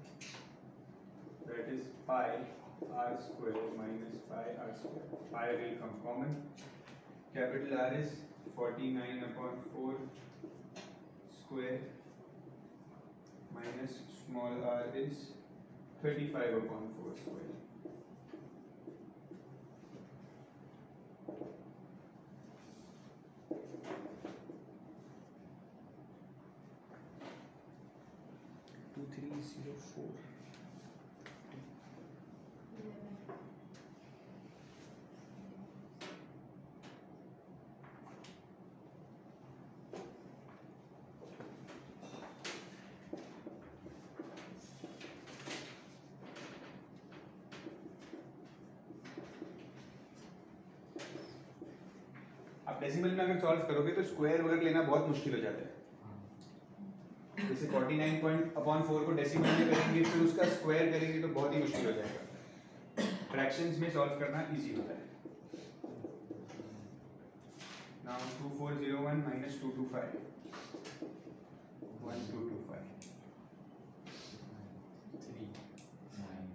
That is pi r square minus pi r square. Pi will come common. Capital R is 49 upon 4 square minus small r is 35 upon 4 square. आप डेसिमल में अगर सॉल्व करोगे तो स्क्वायर वगैरह लेना बहुत मुश्किल हो जाता है। जैसे 49 पॉइंट अपॉन 4 को डेसिमल में करेंगे फिर उसका स्क्वायर करेंगे तो बहुत ही मुश्किल हो जाएगा। फ्रैक्शंस में सॉल्व करना इजी होता है। Now 2401 minus 225 1225 3 9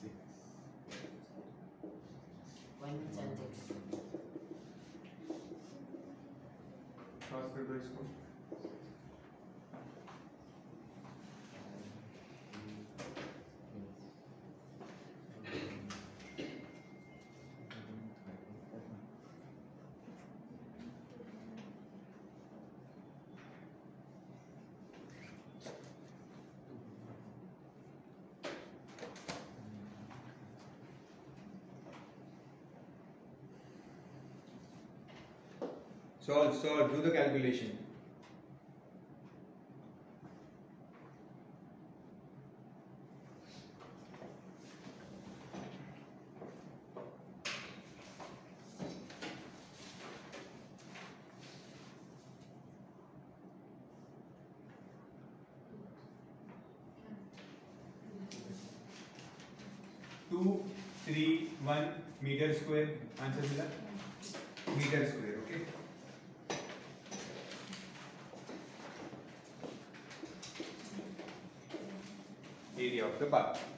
6 176. क्रॉस कर दो इसको। Solve, do the calculation. 231 metre square answer मिला metre square okay area of the park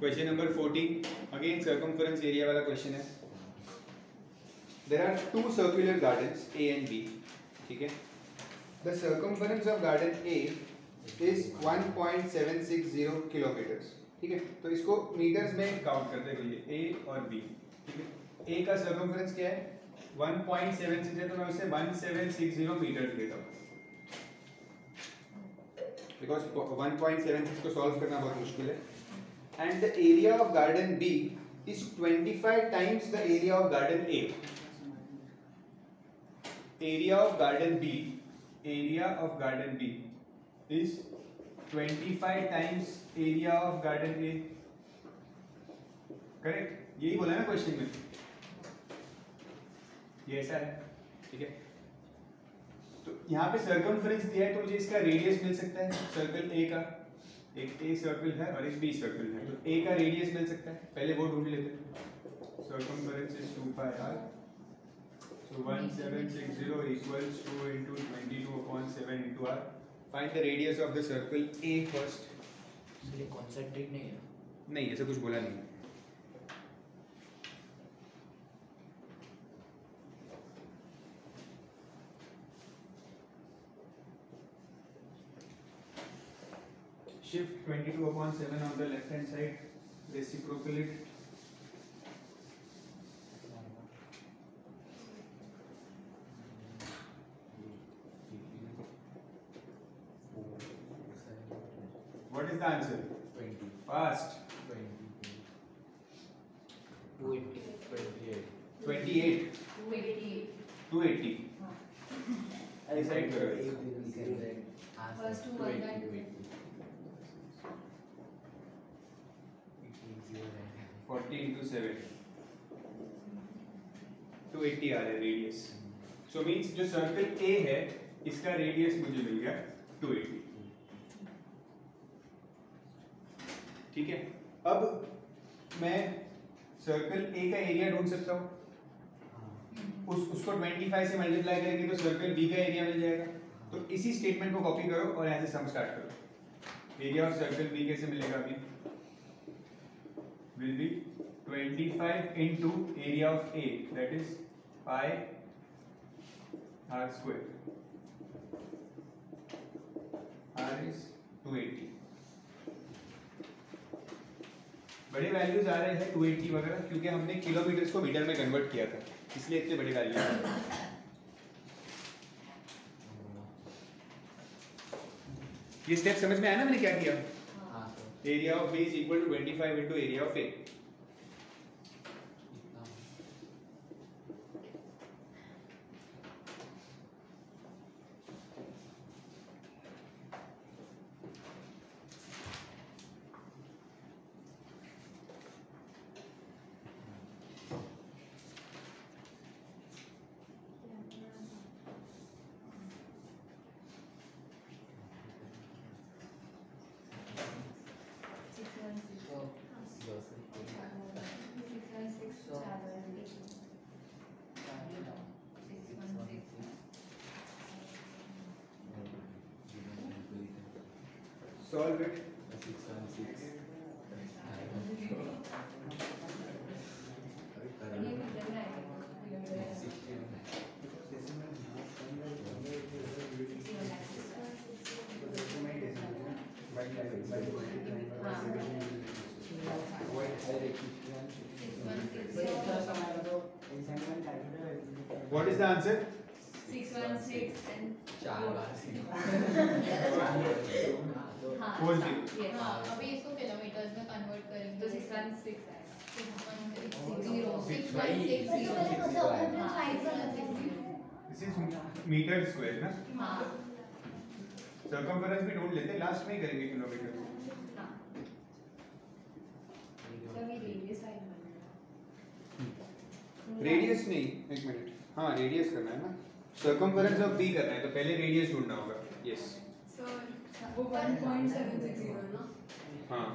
question number 14 again circumference area वाला क्वेश्चन है there are two circular gardens A and B ठीक है the circumference of garden A is 1.760 kilometres ठीक है तो इसको मीटर्स में काउंट करते हैं A और B ठीक है A का सर्कमफरेंस क्या है 1.76 है तो मैं उसे 1760 मीटर लेता हूँ बिकॉज 1.76 को सॉल्व करना बहुत मुश्किल है and the area of garden B is 25 times the area of garden A. Area of garden B is 25 times area of garden A. Correct? यही बोला ना क्वेश्चन में ये ऐसा है ठीक है तो यहाँ पे सर्कमफ्रेंस दिया है तो मुझे इसका रेडियस मिल सकता है सर्कल A का एक A सर्कल है और एक B सर्कल है तो A का रेडियस मिल सकता है पहले वो ढूंढ लेते हैं circumference is 2 pi r so 1760 equals 2 into 22/7 into r find the radius of the circle A first ये कॉन्सेंट्रिक नहीं है नहीं ऐसा कुछ बोला नहीं shift 22/7 on the left hand side reciprocal it what is the answer 20 fast 280 28 280 decide करो First two one that 40 into 7 280 आ रहा है रेडियस सो मींस जो सर्कल A है इसका रेडियस मुझे मिल गया 280 ठीक है अब मैं सर्कल A का एरिया ढूंढ सकता हूँ उसको 25 से मल्टीप्लाई करेंगे तो सर्कल B का एरिया मिल जाएगा तो इसी स्टेटमेंट को कॉपी करो और यहाँ से सम स्टार्ट करो एरिया ऑफ सर्कल B कैसे मिलेगा अभी will be 25 into area of A that is pi r square r is 280 बड़े वैल्यूज आ रहे हैं 280 वगैरह क्योंकि हमने किलोमीटर्स को मीटर में कन्वर्ट किया था इसलिए इतने बड़े वैल्यूज आ रहे हैं ये स्टेप समझ में आया ना मैंने क्या किया area of B is equal to 25 into area of A solve it what is the answer 616 6 and 4 बार से हाँ 40 Yes. हाँ अभी इसको किलोमीटर्स में कन्वर्ट करेंगे तो 616 आएगा 616 दिस इज मीटर स्क्वायर ना, हाँ सर्कमफेरेंस भी ढूंढ लेते, लास्ट में ही करेंगे किलोमीटर। रेडियस नहीं, एक मिनट, हाँ रेडियस करना है ना, सर्कमफेरेंस ऑफ बी करना है तो पहले रेडियस ढूंढना होगा। यस So वो 1.760 ना हाँ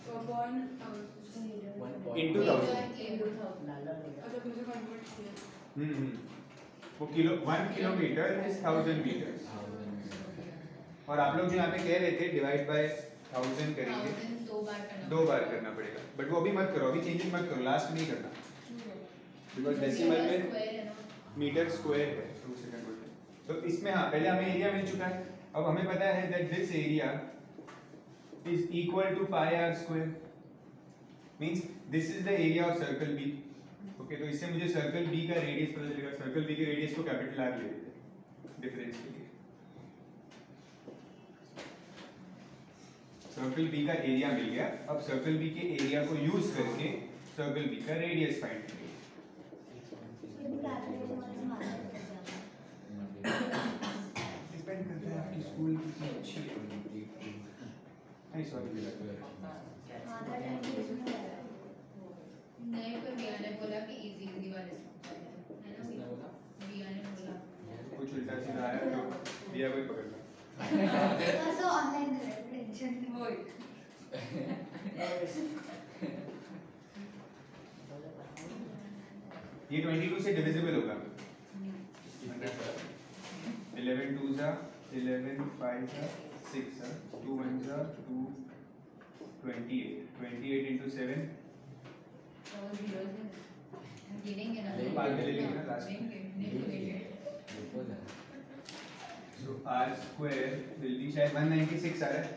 तो upon Into 1000। अच्छा मुझे कन्वर्ट किया वो किलो 1 किलोमीटर इज 1000 मीटर्स, और आप लोग जो यहाँ पे कह रहे थे डिवाइड बाय 1000 करेंगे, 2 बार करना पड़ेगा, बट वो अभी मत करो, अभी चेंजिंग मत करो, लास्ट में ही करना, बिकॉज डेसिमल में मीटर स्क्वायर है 2 सेकंड बोलते। तो इसमें हाँ पहले हमें एरिया मिल चुका है, अब हमें पता है that this area is equal to pi R square, means this is the area of circle B. Okay तो इससे मुझे सर्कल बी का रेडियस पता चलेगा, सर्कल बी के रेडियस को कैपिटल आर ले लेते हैं डिफरेंस के लिए। सर्कल बी का एरिया मिल गया, अब सर्कल बी के एरिया को यूज करके सर्कल बी का रेडियस फाइंड करेंगे। डिपेंड करता है आपकी स्कूल कितनी अच्छी है। नहीं सॉरी नहीं पर बिया ने बोला कि इजी वाले है ना, बिया ने बोला कुछ उल्टा सीधा आया तो दिया कोई पकड़ लो। वही ये 22 से डिविजिबल होगा, 11 2 जा 11 5 जा 6 जा 2 1 जा 2 28 into 7 गिनेंगे ना बाद में ले लेंगे ना लास्ट में। So r square will be शायद 196 आ रहा है,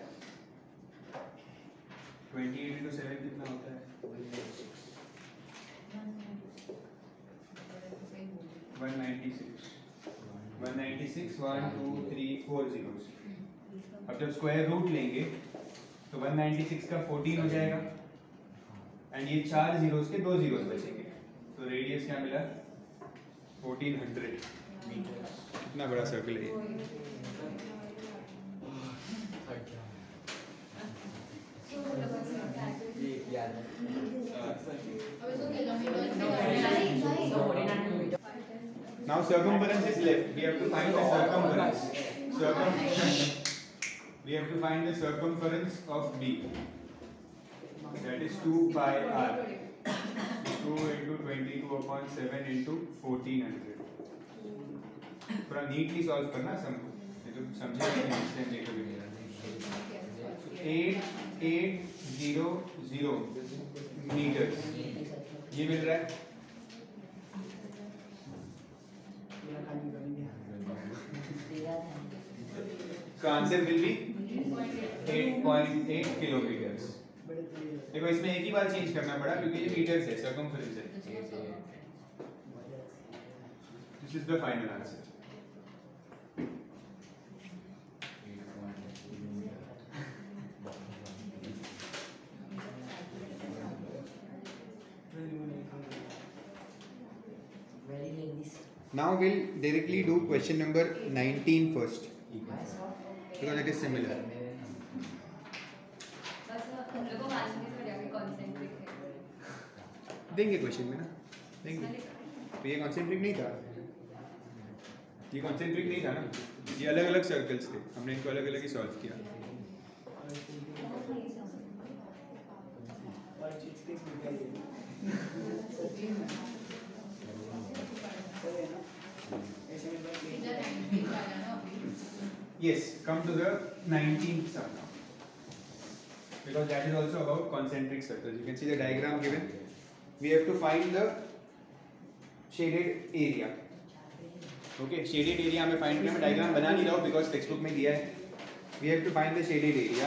28 into 7 कितना होता है? 196 1 2 3 4 zeros। अब जब स्क्वायर रूट लेंगे तो 196 का 14 हो जाएगा, एंड ये 4 जीरोस के 2 जीरोस बचेंगे, तो रेडियस क्या मिला 1400 मीटर। इतना बड़ा सर्कल है ये। अब इसको किलोमीटर्स में Now circumference is left. We have to find the circumference. We have to find the circumference of B. That is 2 pi r. 2 into 22/7 into 1400. थोड़ा नीटली सॉल्व करना सब, ये तो समझेगा नहीं नेक्स्ट टाइम देखोगे। 8800 मीटर्स ये मिल रहा है। So answer will be 8.8 kilometers. देखो इसमें एक ही बार चेंज करना पड़ा क्योंकि ये मीटर्स है, सर्कमफेरेंस है। This is the final answer. Very lengthy. Now we'll directly do question number 19 first because it is similar. बस हम लोग को मालूम नहीं पड़ा कि कॉन्सेंट्रिक है देंगे क्वेश्चन में ना, देंगे। तो ये कॉन्सेंट्रिक नहीं था, ये कॉन्सेंट्रिक नहीं था ना, ये अलग अलग सर्कल्स थे, हमने इनको अलग अलग ही सॉल्व किया। Yes, come to the 19th sum now, because that is also about concentric circles. You can see the diagram given. We have to find the shaded area. Okay, shaded area हमें find करना है, diagram बना नहीं रहा हूँ because textbook में दिया है। We have to find the shaded area.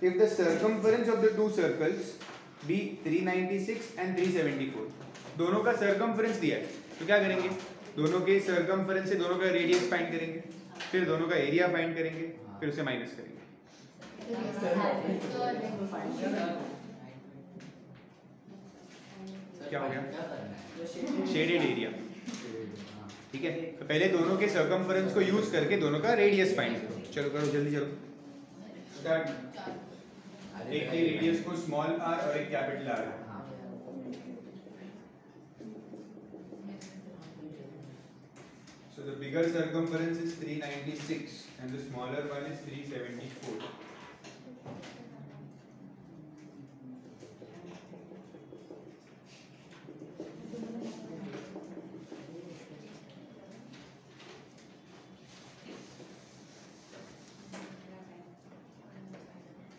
If the circumference of the two circles be 396 and 374, दोनों का circumference दिया है, तो क्या करेंगे? दोनों के सर्कमफरेंस से दोनों का रेडियस फाइंड करेंगे, फिर दोनों का एरिया फाइंड करेंगे, फिर उसे माइनस करेंगे। क्या हो गया? Shaded area. ठीक है, तो पहले दोनों के सर्कमफरेंस को यूज करके दोनों का रेडियस फाइंड करो। चलो करो जल्दी, चलो स्टार्ट। एक के रेडियस को स्मॉल आर और एक कैपिटल आर है। So the bigger circumference is 396 and the smaller one is 374.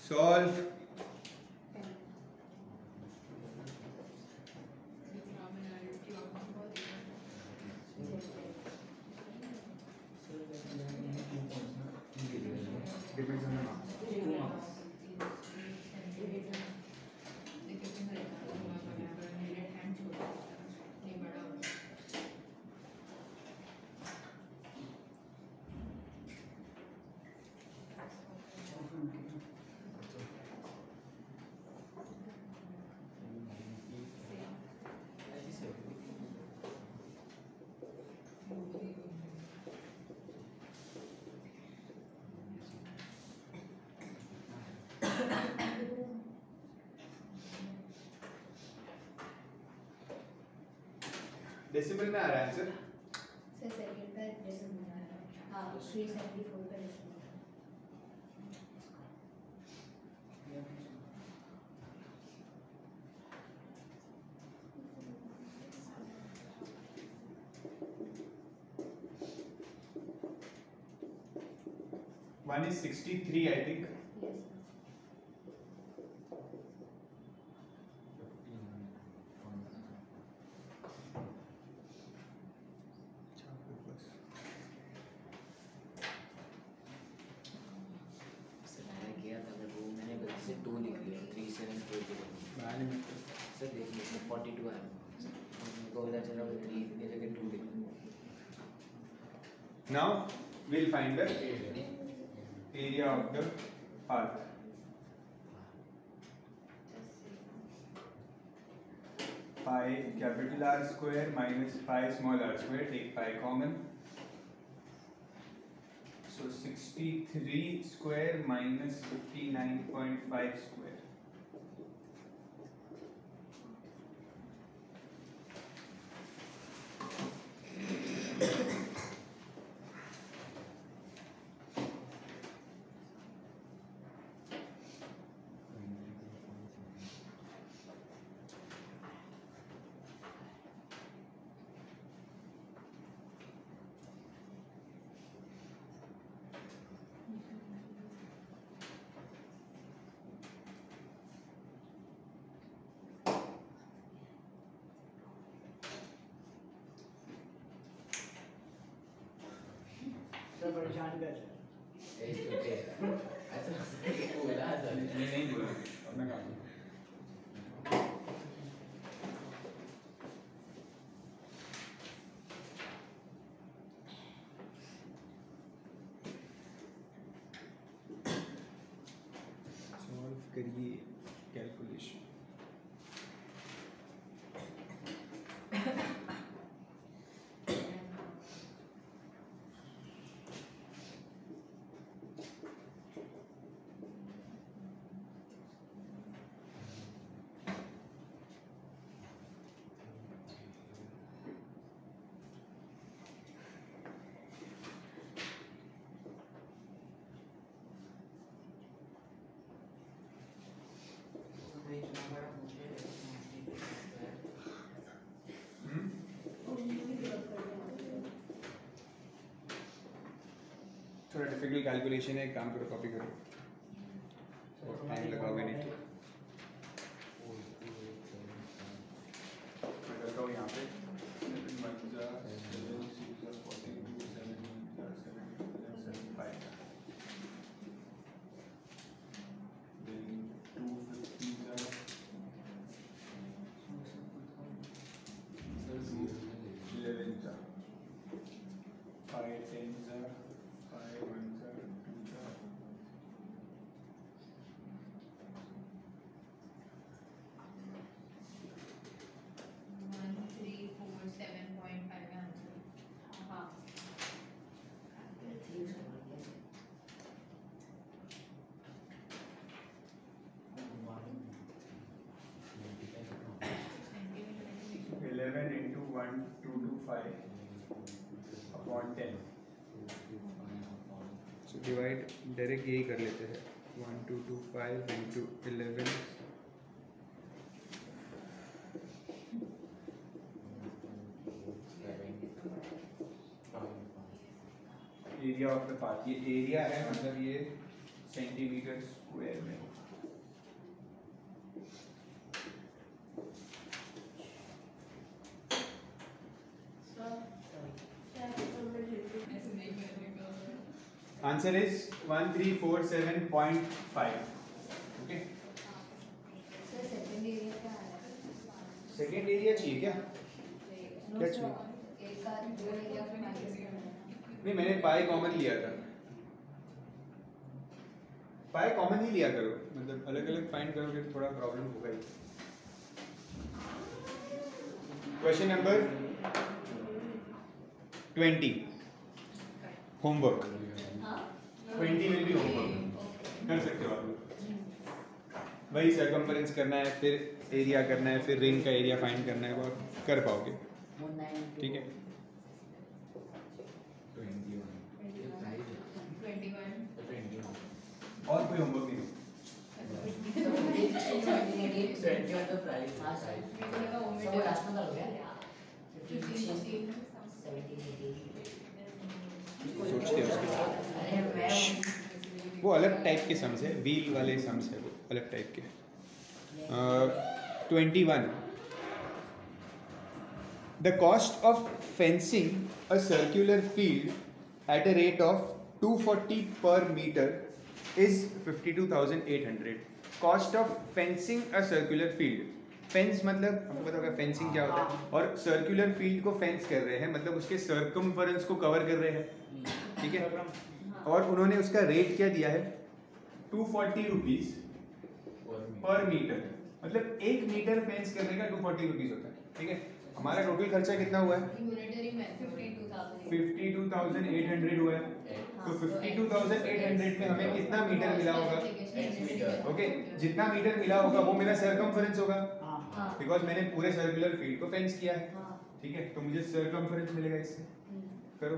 Solve. Depends on the marks. Decimal में आ रहा है आंसर। सर सेकंड का डेसिमल आ रहा है। हाँ 374 का decimal. 1 is 63 I think. Yes. Sir देखिए 42 है तो इधर चला 3 ये जगह 2 लिखो। Now we'll find the area of the path. Pi capital R square minus pi small r square, take pi common. So 63 square minus 59.5 square. परेशान कर नहीं बोला अपना काम। सॉल्व करिए कैलकुलेशन। थोड़ा डिफिकल्ट कैलकुलेशन है, एक काम करो कॉपी करो, टाइम लगाओगे नहीं तो। मैं करता हूँ यहाँ पे 7 1 जा 7 6 जा 42 7 जा 75 then 250 जा 11 जा 1.225/10. So divide डायरेक्ट यही कर लेते हैं 1225 into 11. Area of the part, ये एरिया है मतलब ये सेंटीमीटर स्क्वायर में होगा. Answer is 1347.5. Okay, sir second area क्या है? सेकेंड एरिया चाहिए क्या? क्या चाहिए? एक का दो एरिया का माइनस करना है. नहीं, मैंने पाई कॉमन लिया था. पाई कॉमन ही लिया करो, मतलब अलग अलग फाइंड करोगे तो थोड़ा प्रॉब्लम होगा ही. Question number 20, homework. 20 में भी होमवर्क कर सकते हो आप लोग. वही सरकमफरेंस करना है, फिर एरिया करना है, फिर रिंग का एरिया फाइंड करना है, वो आप कर पाओगे. ठीक है. 21. और कोई होमवर्क नहीं? सोचते हैं उसके बाद. वो अलग टाइप के सम्स है, व्हील वाले सम्स है, वो अलग टाइप के. 21. The cost of fencing a circular field at a rate of 240 per meter is 52,800. Cost of fencing a circular field. Fence मतलब हमको पता होगा फेंसिंग क्या होता है, और सर्कुलर फील्ड को फेंस कर रहे हैं मतलब उसके सर्कमफरेंस को कवर कर रहे हैं. ठीक है. और उन्होंने उसका रेट क्या दिया है? 240 रुपीज पर मीटर. मतलब 1 मीटर फेंस करने का 240 रुपीज होता है. ठीक है. हमारा टोटल खर्चा कितना हुआ है? यूनिटरी में 52,000. 52,800 हुआ है. तो 52,800 में हमें कितना मीटर मिला होगा? ओके, जितना मीटर मिला होगा वो मेरा सर्कमफरेंस होगा, बिकॉज मैंने पूरे सर्कुलर फील्ड को फेंस किया है. ठीक है. तो मुझे सर्कमफरेंस मिलेगा इससे. करो.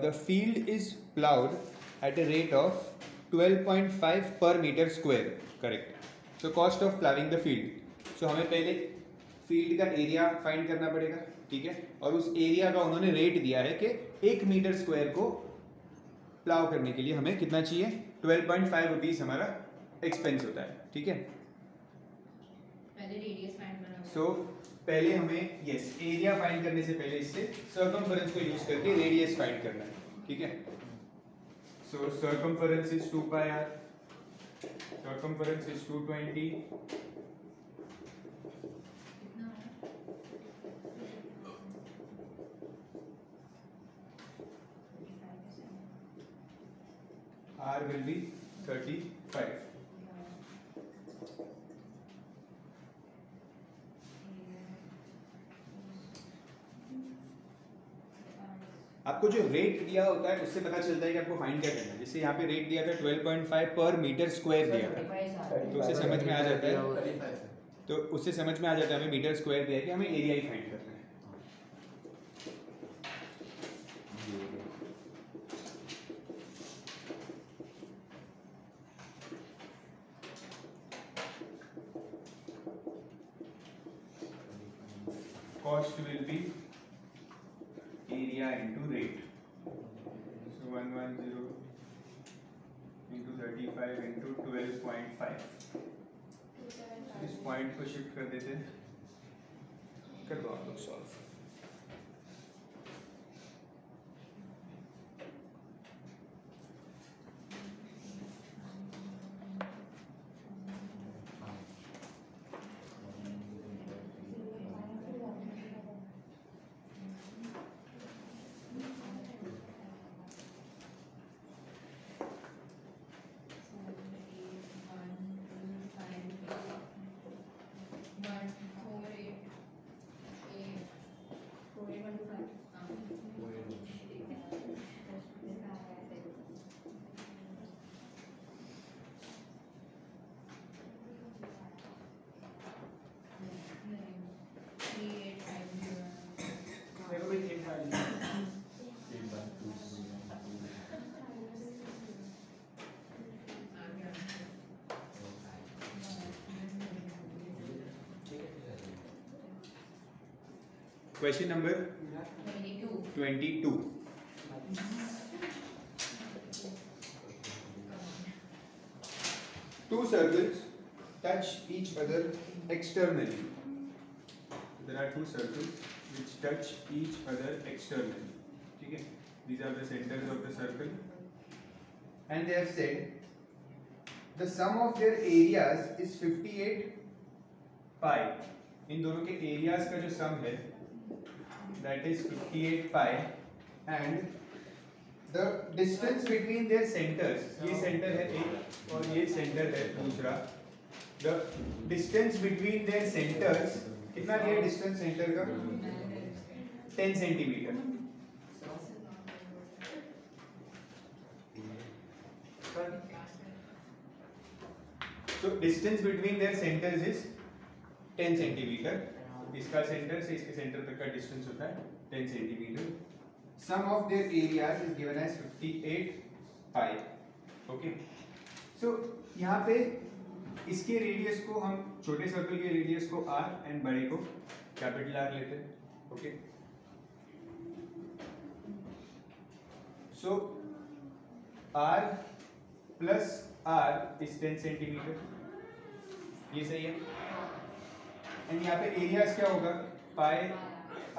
The field is plowed at a rate of 12.5 per meter square. Correct. So cost of plowing the field. So हमें पहले फील्ड का एरिया फाइंड करना पड़ेगा. ठीक है. और उस एरिया का उन्होंने रेट दिया है कि 1 मीटर स्क्वायर को प्लाव करने के लिए हमें कितना चाहिए? 12.5 रुपीज हमारा एक्सपेंस होता है. ठीक है. पहले रेडियस फाइंड करना. सो पहले हमें यस एरिया फाइंड करने से पहले इससे सर्कमफरेंस को यूज करके रेडियस फाइंड करना है. ठीक है. So circumference is 2 pi r. Circumference is 220. r will be 35. आपको जो रेट दिया होता है उससे पता चलता है कि आपको फाइंड क्या करना है. जैसे यहाँ पे रेट दिया था 12.5 पर मीटर स्क्वायर दिया था, तो उससे समझ में आ जाता है हमें मीटर स्क्वायर दिया है कि हमें एरिया ही फाइंड करना है. Cost will be area into rate. So 110 into 35 into 12.5. इस पॉइंट को शिफ्ट कर देते हैं. कर दो आप लोग सॉल्व. मेरे को भी 3 डालनी है। Question number 22. Two circles touch each other externally. There are two circles which touch each other externally. ठीक है? These are the centers of the circle. And they have said the sum of their areas is 58 pi. इन दोनों के areas का जो sum है that is 58 pi and the distance between their centers, ये center है एक और ये center है दूसरा, the distance between their centers कितना लिया distance center का 10 centimetre. So distance between their centers is 10 centimetre. इसका सेंटर से इसके सेंटर तक का डिस्टेंस होता है 10 centimetre. Sum of their areas is given as 58 pi. Okay. So यहाँ पे इसके रेडियस को हम छोटे सर्कल के रेडियस को r एंड बड़े को कैपिटल R लेते हैं. Okay. So r plus r is 10 centimetre. ये सही है. एंड यहाँ पे एरियाज क्या होगा pi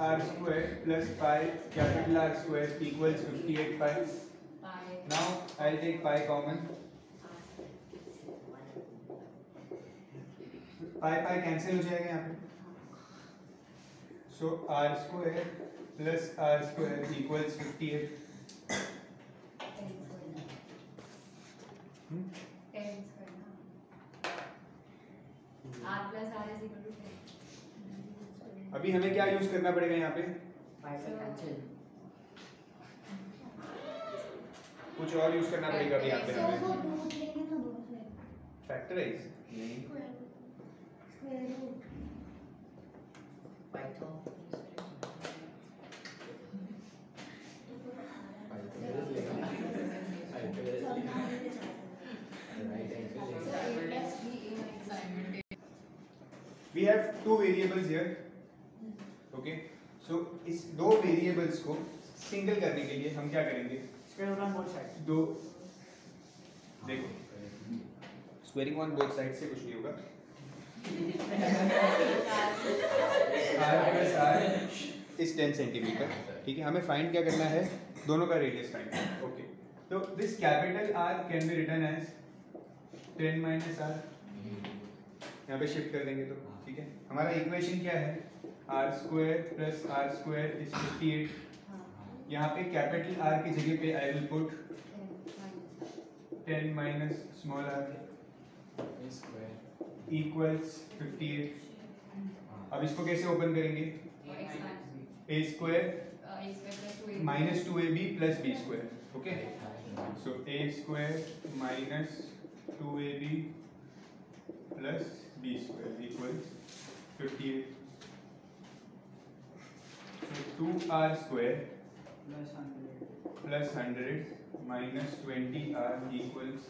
R square plus pi capital R square equals 58 pi. Now I will take pi common. Pi pi cancel हो जाएगा यहाँ पे. So R square plus R square equals 58. अभी हमें क्या यूज करना पड़ेगा यहाँ पे? कुछ और यूज करना पड़ेगा अभी यहाँ पे हमें. Factorise we have two variables here. Okay, so इस दो वेरिएबल्स को सिंगल करने के लिए हम क्या करेंगे? Square on both sides. दो देखो स्क्वेयरिंग ऑन बोथ साइड से कुछ नहीं होगा. r plus r is 10 centimetre. ठीक है, हमें फाइंड क्या करना है? दोनों का रेडियस फाइंड करना है. ओके, तो this capital R can be written as 10 minus r. यहाँ पे शिफ्ट कर देंगे तो ठीक है. हमारा इक्वेशन क्या है? R square plus R square is 58. यहाँ पे कैपिटल R की जगह पे I will put 10 minus small r equals 58. अब इसको कैसे ओपन करेंगे? a square minus 2ab plus b square. Okay, so a square minus 2ab plus b square equals 58. So 2r square plus 100 minus 20r equals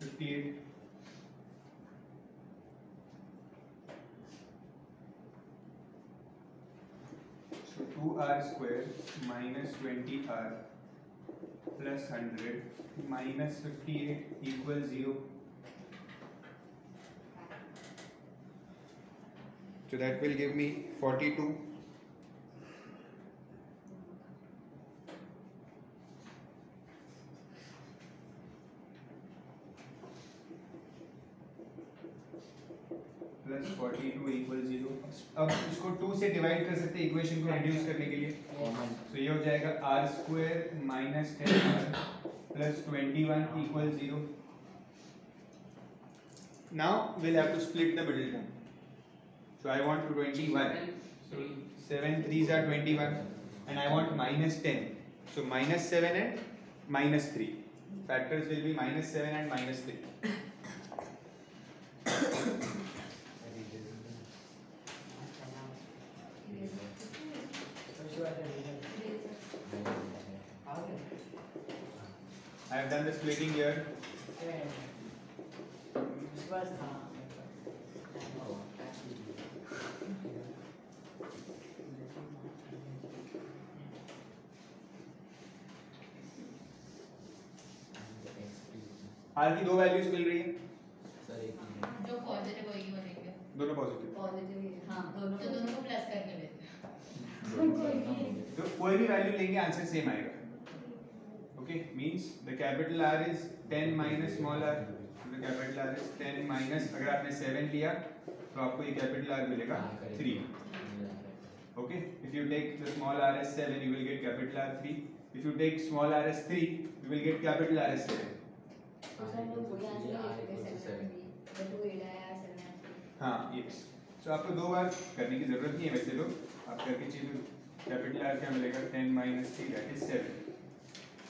58. So 2r square minus 20r plus 100 minus 58 equals 0. So that will give me 42. Plus 42 equal 0. अब इसको 2 से डिवाइड कर सकते हैं इक्वेशन को रिड्यूस करने के लिए. तो ये हो जाएगा R square minus 10r plus 21 equal 0. Now will have to split the middle term. So I want 21. So 7 3s are 21, and I want -10. So -7 and -3. Factors will be -7 and -3. I have done the splitting here. R की दो वैल्यूज मिल रही है, जो पॉजिटिव वही बनेंगे, दोनों पॉजिटिव। पॉजिटिव हाँ तो दोनों दोनों को प्लस करके लेते तो कोई भी वैल्यू लेंगे आंसर सेम आएगा। Okay, means the capital R is 10 minus small r, the capital R is 10 minus, अगर आपने 7 लिया तो आपको ये कैपिटल R मिलेगा 3। Okay, if you take the small r as 7, you will get capital R 3. If you take small r as 3, you will get capital R as 7. हाँ, yes. So आपको दो बार करने की जरूरत नहीं है वैसे तो, आप करके चीज़ कैपिटल R क्या मिलेगा 10 minus 3 that is 7.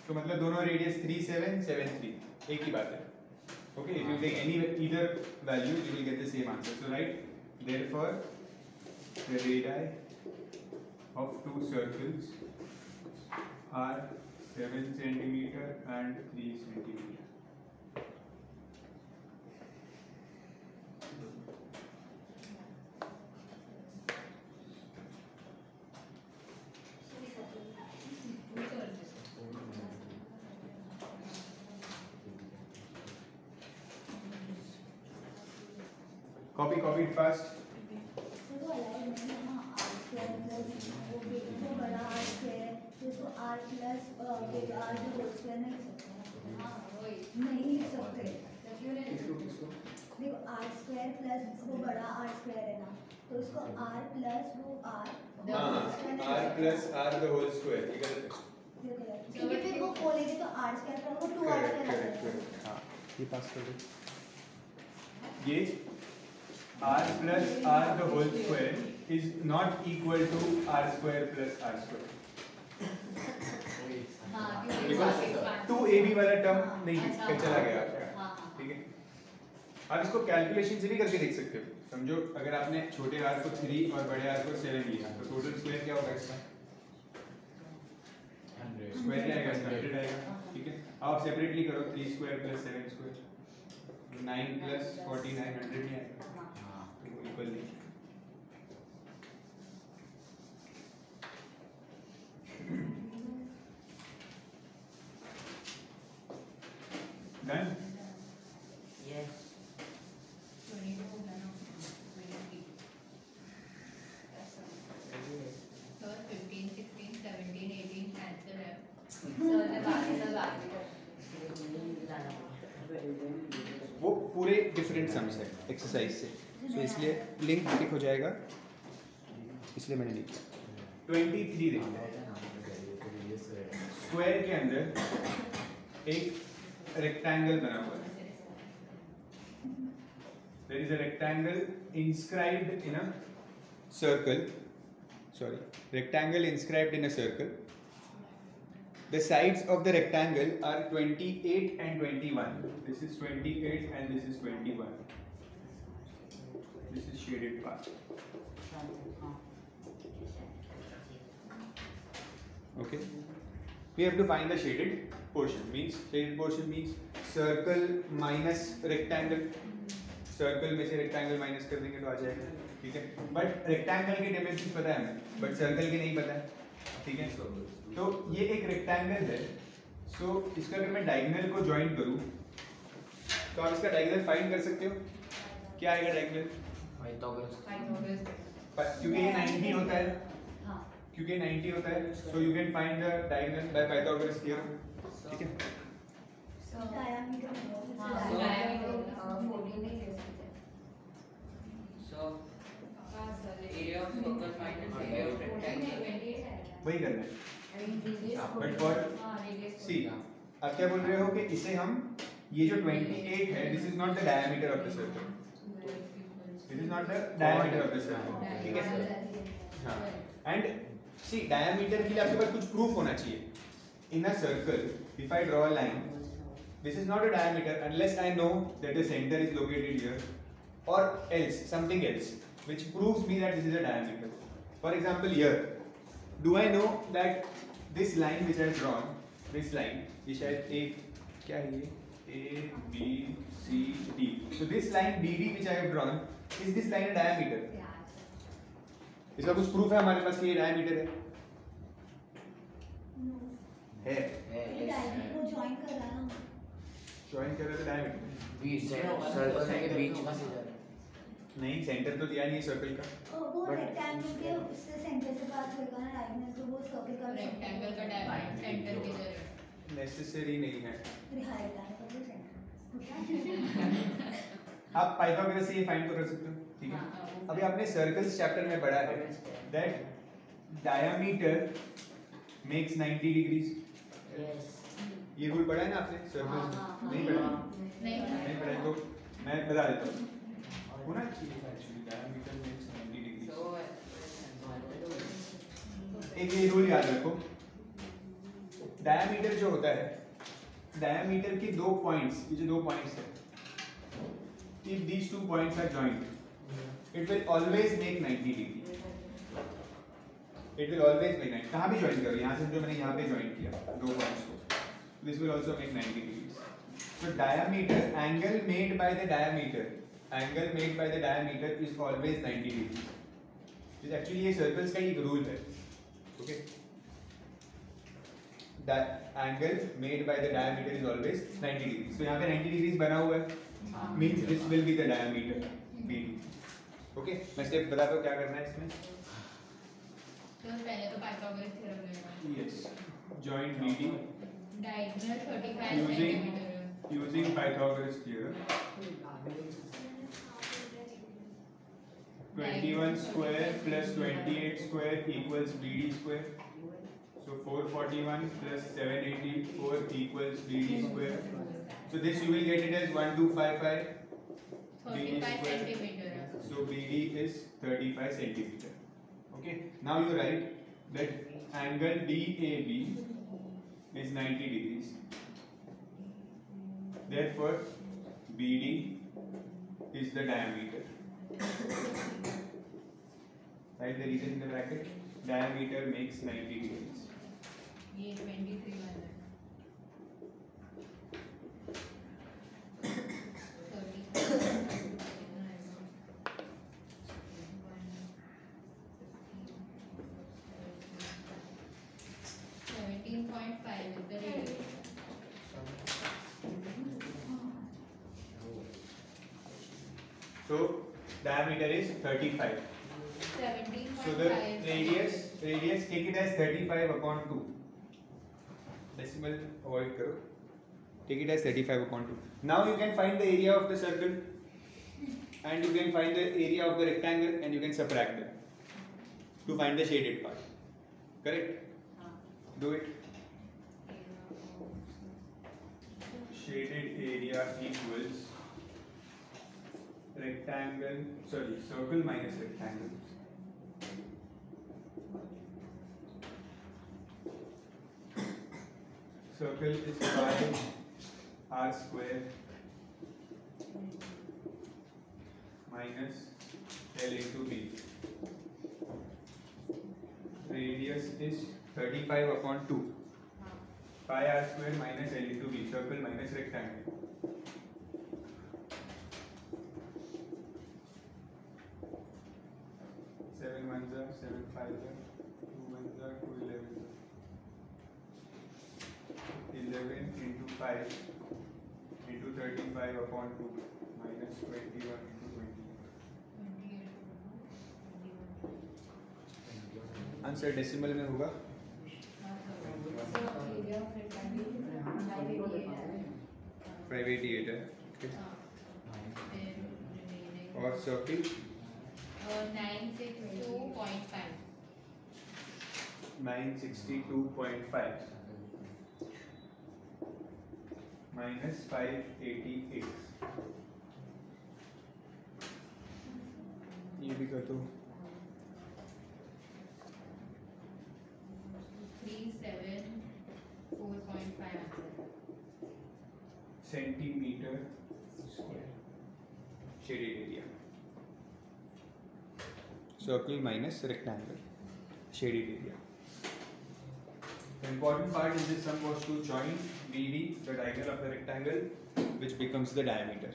तो मतलब दोनों रेडियस 3 7 7 3 एक ही बात है। Okay, if you take either value, you will get the same answer. So right, therefore the radii of two circles are 7 centimeter and 3 centimeter. Copy it fast. नहीं लिख सकते। देखो r स्क्वायर प्लस वो बड़ा r स्क्वायर है ना, तो इसको r प्लस वो r r plus r the whole square, ये गलत है। क्योंकि फिर वो बोलेंगे तो r स्क्वायर प्लस वो 2r स्क्वायर आ जाएगा। हाँ, ये पास कर दो। ये r plus r the whole square is not equal to r square plus r square. Because 2ab वाला टर्म नहीं चला गया आपका, ठीक है। आप इसको कैलकुलेशन से भी करके देख सकते हो। समझो अगर आपने छोटे r को 3 और बड़े r को 7 लिया तो टोटल स्क्वायर क्या होगा इसका? स्क्वायर क्या आएगा? 100 आएगा, ठीक है। आप सेपरेटली करो, 3 स्क्वायर प्लस 7 स्क्वायर 9 प्लस 49 100 नहीं आएगा, तो इक्वल नहीं। Done? Yes. 22 होगा ना, 23. So 15, 16, 17, 18 आंसर है। वो पूरे डिफरेंट सम्स है एक्सरसाइज से, तो इसलिए लिंक क्लिक हो जाएगा, इसलिए मैंने लिखा। 23 देखो, स्क्वायर के अंदर एक रेक्टेंगल बना हुआ है। There is a rectangle inscribed in a circle. Sorry, rectangle inscribed in a circle. The sides of the rectangle are 28 and 21. This is 28 and this is 21. This is shaded part. Okay. We have to find the shaded portion. Shaded portion means circle minus rectangle. Circle में से रेक्टेंगल माइनस कर देंगे तो आ जाएगा, ठीक है। बट रेक्टेंगल की डायमेंशन पता है हमें, बट सर्कल की नहीं पता है, ठीक है। तो ये एक रेक्टेंगल है, सो इसका अगर मैं डायगोनल को ज्वाइन करूं तो आप इसका डायगोनल फाइंड कर सकते हो। क्या आएगा डायगोनल? क्योंकि ये 90 होता है, क्योंकि 90 होता है, so you can find the diagonal by Pythagoras theorem, ठीक है। वही करना है, बट फॉर सी आप क्या बोल रहे हो कि इसे हम, ये जो 28 है, this is not the diameter of the circle, This is not the diameter of the circle. ठीक है? हाँ. And see, diameter के लिए आपके पास कुछ proof होना चाहिए. In a circle, if I draw a line, this is not a diameter unless I know that the center is located here, or else something else which proves me that this is a diameter. For example, here, do I know that this line which I have drawn, this line, which I A, क्या है ये? A, B, C, D. So this line BD which I have drawn, is this line a diameter? इसका कुछ proof है हमारे पास कि ये diameter है? है. वो ज्वाइन कर रहा ना Join कर रहा था diameter. बीच सर्कल के बीच में से जा रहा है। नहीं, center तो दिया नहीं है circle का. वो But- रेक्टेंगल के उससे सेंटर से पास होएगा ना डायगोनल तो वो सर्कल का रेक्टेंगल का डायमीटर सेंटर किधर है? Necessary नहीं है. हाइट है तो वो सेंटर आप पाइथागोरस से ये फाइंड तो कर सकते हो, ठीक है? अभी आपने सर्कल्स चैप्टर में पढ़ा है that diameter makes 90 degrees. Yes. ये रूल पढ़ा है ना आपने सर्कल्स में? नहीं पढ़ा? नहीं नहीं पढ़ा तो मैं बता देता हूँ. होना चाहिए एक्चुअली diameter makes 90 degrees. एक ये रूल याद रखो. डायमीटर जो होता है, डायमीटर के दो पॉइंट्स, ये जो दो पॉइंट्स है, if these two points are joined, it will always make 90 degree. It will always make 90. कहाँ भी join करो, यहाँ से जो मैंने यहाँ पे join किया दो points को, this will also make 90 degrees. So diameter, angle made by the diameter is always 90 degrees. This actually ये circles का एक rule है, okay? That angle made by the diameter is always 90 degrees. So यहाँ पे 90 degrees बना हुआ है, means this will be the diameter BD. Okay? मैं स्टेप बताता हूँ क्या करना है इसमें. तो पहले तो पाइथागोरस थ्योरम लेना Yes. Join BD diagonal 35 using centimetre Pythagoras theorem. 21 square plus 28 square equals BD square. So 441 plus 784 equals BD square. So this you will get it as 1255 BD 35 square. Centimetre है So BD is 35 centimeter. Okay. Now you write that angle DAB is 90 degrees. Therefore, BD is the diameter. Write the reason in the bracket. Diameter makes 90 degrees. ये 23 वाला है 17.5 is the radius. So diameter is 35. 17.5 So the radius take it as 35 upon 2. Decimal avoid karo. Take it as 35 upon 2. Now you can find the area of the circle and you can find the area of the rectangle and you can subtract them to find the shaded part. Correct? Do it. Shaded area equals circle minus rectangle. Circle is pi r square minus L into B. Radius is 35 upon 2. Pi r square minus L into B. Circle minus rectangle. Seven ones are 7 fives are 2 ones are 2 11s are 11 into 5 into 35 upon 2 minus 21 into 20. Answer decimal में होगा. प्राइवेट है. और सर्किल 962.5 962.5 minus 588. ये भी कर दो 374.5 answer centimetre square shaded area circle minus rectangle shaded area. The important part in this sum was to join BD, the diagonal of the rectangle, which becomes the diameter.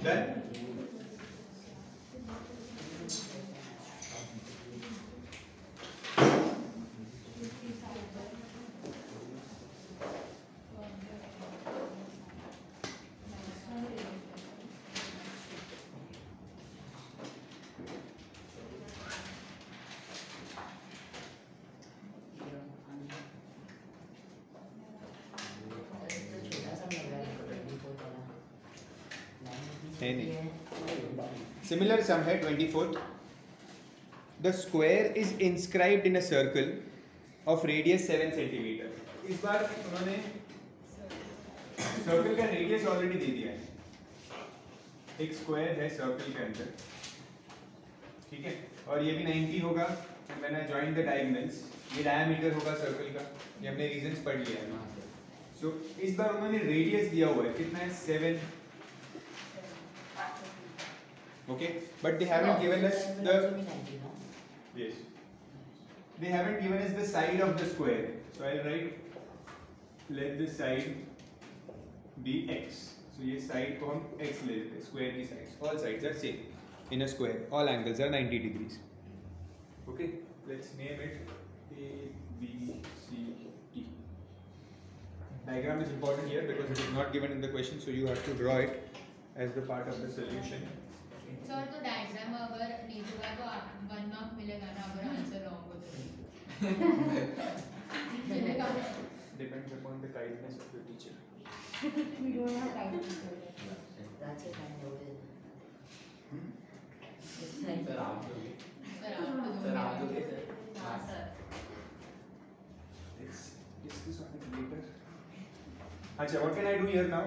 Done? Similar sum है 24th. The square is inscribed in a circle of radius 7 centimeter. इस बार उन्होंने सर्कल का रेडियस ऑलरेडी दे दिया है. एक स्क्वायर है सर्कल के अंदर, ठीक है, और ये भी 90 होगा. मैंने जॉइन द डायगोनल्स, ये डायमीटर होगा सर्कल का. ये हमने रीजंस पढ़ लिया है. सो इस बार उन्होंने रेडियस दिया हुआ है, कितना है 7. Okay, but they haven't given us the yes. They haven't given us the side of the square. So I'll write let the side be x. So ये side को हम x ले लेते हैं. Square की sides, all sides are same in a square. All angles are 90 degrees. Okay, let's name it A, B, C, D. Diagram is important here because it is not given in the question, so you have to draw it as the part of the solution. Sir तो डायग्राम अगर नहीं होगा तो 1 मार्क मिलेगा ना अगर आंसर रॉन्ग हो तो मिलेगा. Depends upon the kindness of your teacher. We don't have time to do it. That's it, I know it. It's sir like आप दोगे सर सर आप दोगे सर हाँ sir. Let's discuss on it later. Acha, what can I do here now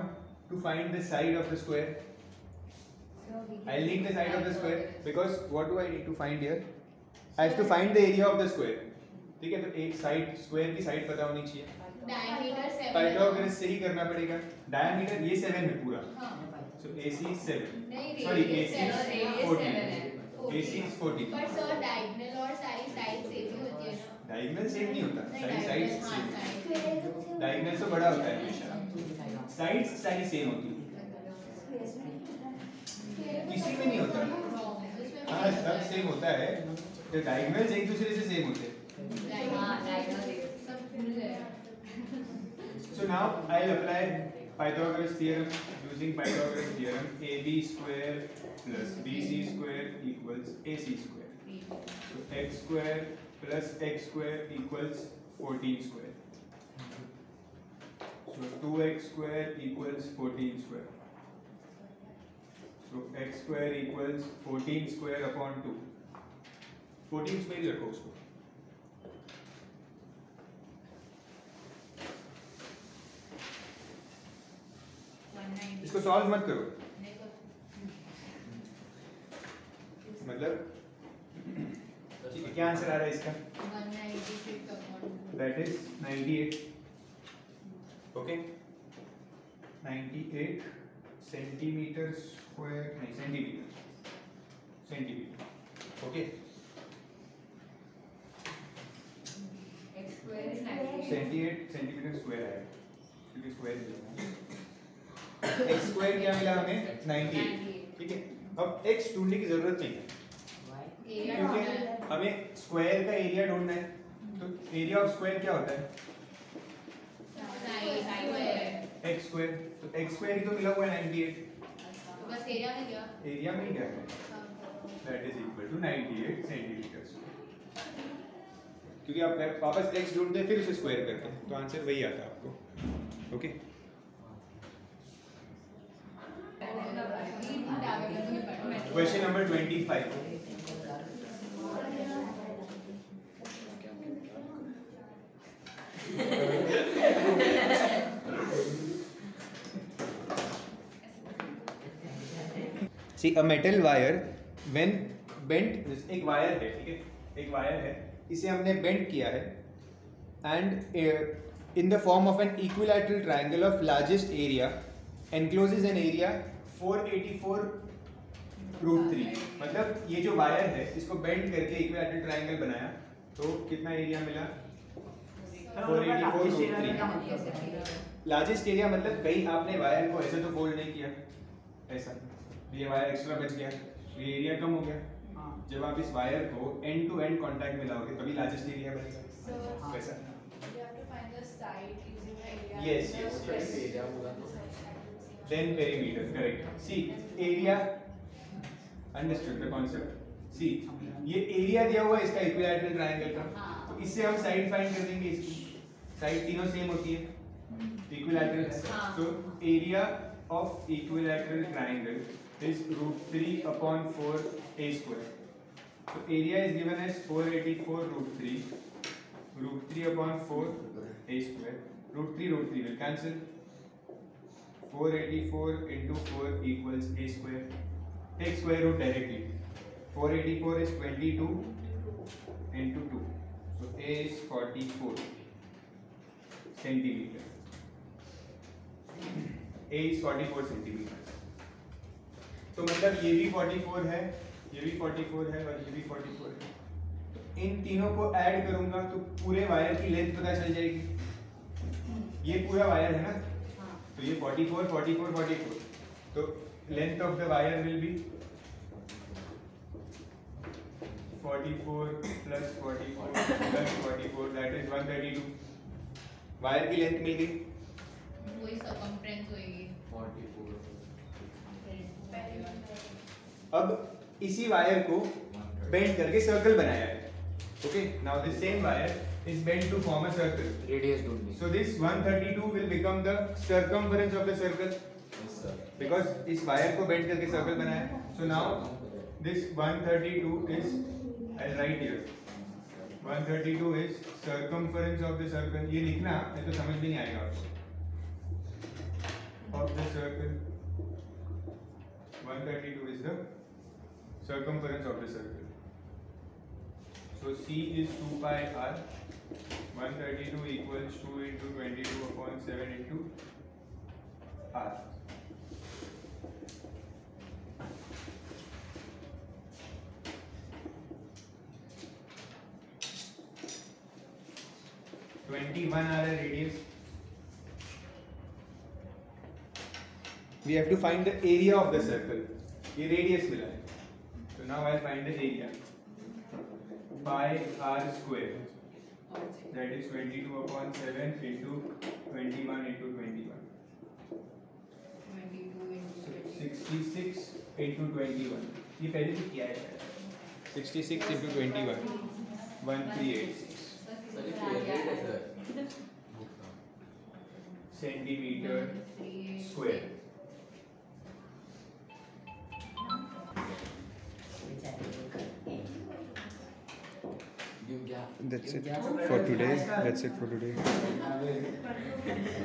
to find the side of the square? So we I'll leave the side of the square because what do I need to find here? I have to find the area of the square. ठीक है, तो एक साइड स्क्वायर की साइड पता होनी चाहिए. डायमीटर 7 पाइथागोरस से ही करना पड़ेगा. डायमीटर ये 7 है पूरा. हाँ So AC is 7. नहीं Sorry, रेडियस AC is 7 है 14. AC is 14. पर सर डायगोनल और सारी साइड सेम ही होती है ना. डायगोनल सेम नहीं होता. नहीं, सारी diagonal, साइड्स हाँ, सेम. side. डायगोनल तो बड़ा होता है हमेशा. साइड्स सारी सेम होती है. किसी में नहीं होता. हाँ, सब सेम होता है. तो डायगोनल्स एक दूसरे से सेम होते हैं. So now I'll apply Pythagoras theorem. Using Pythagoras theorem, AB square plus BC square equals AC square. So x square plus x square equals 14 square. So 2x square equals 14 square. So x square equals 14 square upon 2. 14 square ही रखो उसको. इसको सॉल्व मत करो. मतलब ठीक है, क्या आंसर आ रहा है इसका? 196 That is 98. Okay. 98 centimeter square. नहीं, centimeter. Centimeter. Okay. x square is 98. 78 centimeter square है, क्योंकि स्क्वायर है. x स्क्वायर क्या मिला हमें? 98. ठीक है. अब x ढूंढने की जरूरत नहीं है एरिया क्योंकि ढूंढना है. हमें स्क्वायर का एरिया ढूंढना है. तो एरिया ऑफ स्क्वायर क्या होता है? x square. तो x स्क्वायर ही तो मिला हुआ है 98. तो बस एरिया मिल गया. एरिया मिल गया है. That is equal to 98 centimeters. क्योंकि आप वापस x ढूंढते हैं फिर उसे स्क्वायर करते हैं तो आंसर वही आता है आपको. Okay. Question number 25. See a metal wire when bent, एक वायर है, ठीक है, एक वायर है, इसे हमने बेंड किया है and in the form of an equilateral triangle of largest area encloses an area 484 root 3. मतलब ये जो वायर है इसको बेंड करके इक्विलैटरल ट्रायंगल बनाया तो कितना एरिया मिला? 484 रूट 3. लार्जेस्ट एरिया मतलब कहीं आपने वायर को ऐसे तो फोल्ड नहीं किया, ऐसा ये वायर एक्स्ट्रा बच गया, ये एरिया कम हो गया. जब आप इस वायर को एंड टू एंड कांटेक्ट में लाओगे तभी लार्जेस्ट एरिया बनेगा. वैसा You have to find the side using the area. Yes, yes, yes. Area होगा तो then perimeter, correct. See area, understood the concept. See ये एरिया दिया हुआ है इसका इक्विलैटरल ट्रायंगल का, तो इससे हम साइड फाइंड कर देंगे. इसकी साइड तीनों सेम होती है, इक्विलैटरल है, तो area of equilateral triangle is root 3 upon 4 a square. So area is given as 484 root 3. Root 3 upon 4 a square. Root 3 will cancel. 484 into 4 equals a square. Take square root directly. 484 is 22 into 2. So a is 44 centimeter. A is 44 centimeter. तो मतलब ये भी 44 है, ये भी 44 है और ये भी 44 है. तो इन तीनों को ऐड करूंगा तो पूरे वायर की लेंथ पता चल जाएगी. ये पूरा वायर है ना, तो ये 44 44 44. तो length of the wire will be 44 plus 44 plus 44, that is 132. Wire की लेंथ मिल गई. वही सर्कमफ्रेंस होएगी 44. अब इसी वायर को बेंड करके सर्कल बनाया है. Okay, now this same wire is bend to form a circle. Radius don't be. So this 132 will become the circumference of the circle Yes, sir. because इस वायर को बेंड करके सर्कल बनाया है. So now this 132 is, I'll write here, 132 is circumference of the circle. ये लिखना नहीं तो समझ में नहीं आएगा आपको. Of the circle, 132 is the circumference of the circle. So C is 2 pi r. 132 equals 2 into 22 upon 7 into r. (21 r radius). We have to find the area of the circle. ये radius मिला है. So now I'll find the area. Pi r square. That is 22 upon 7 into 21 into 21. 22 into 66 into 21. ये पहले भी किया है. 66 into 21. 1386 Sir, if you agree, sir. centimeter square. You gap. That's You it gap. for today. That's it for today.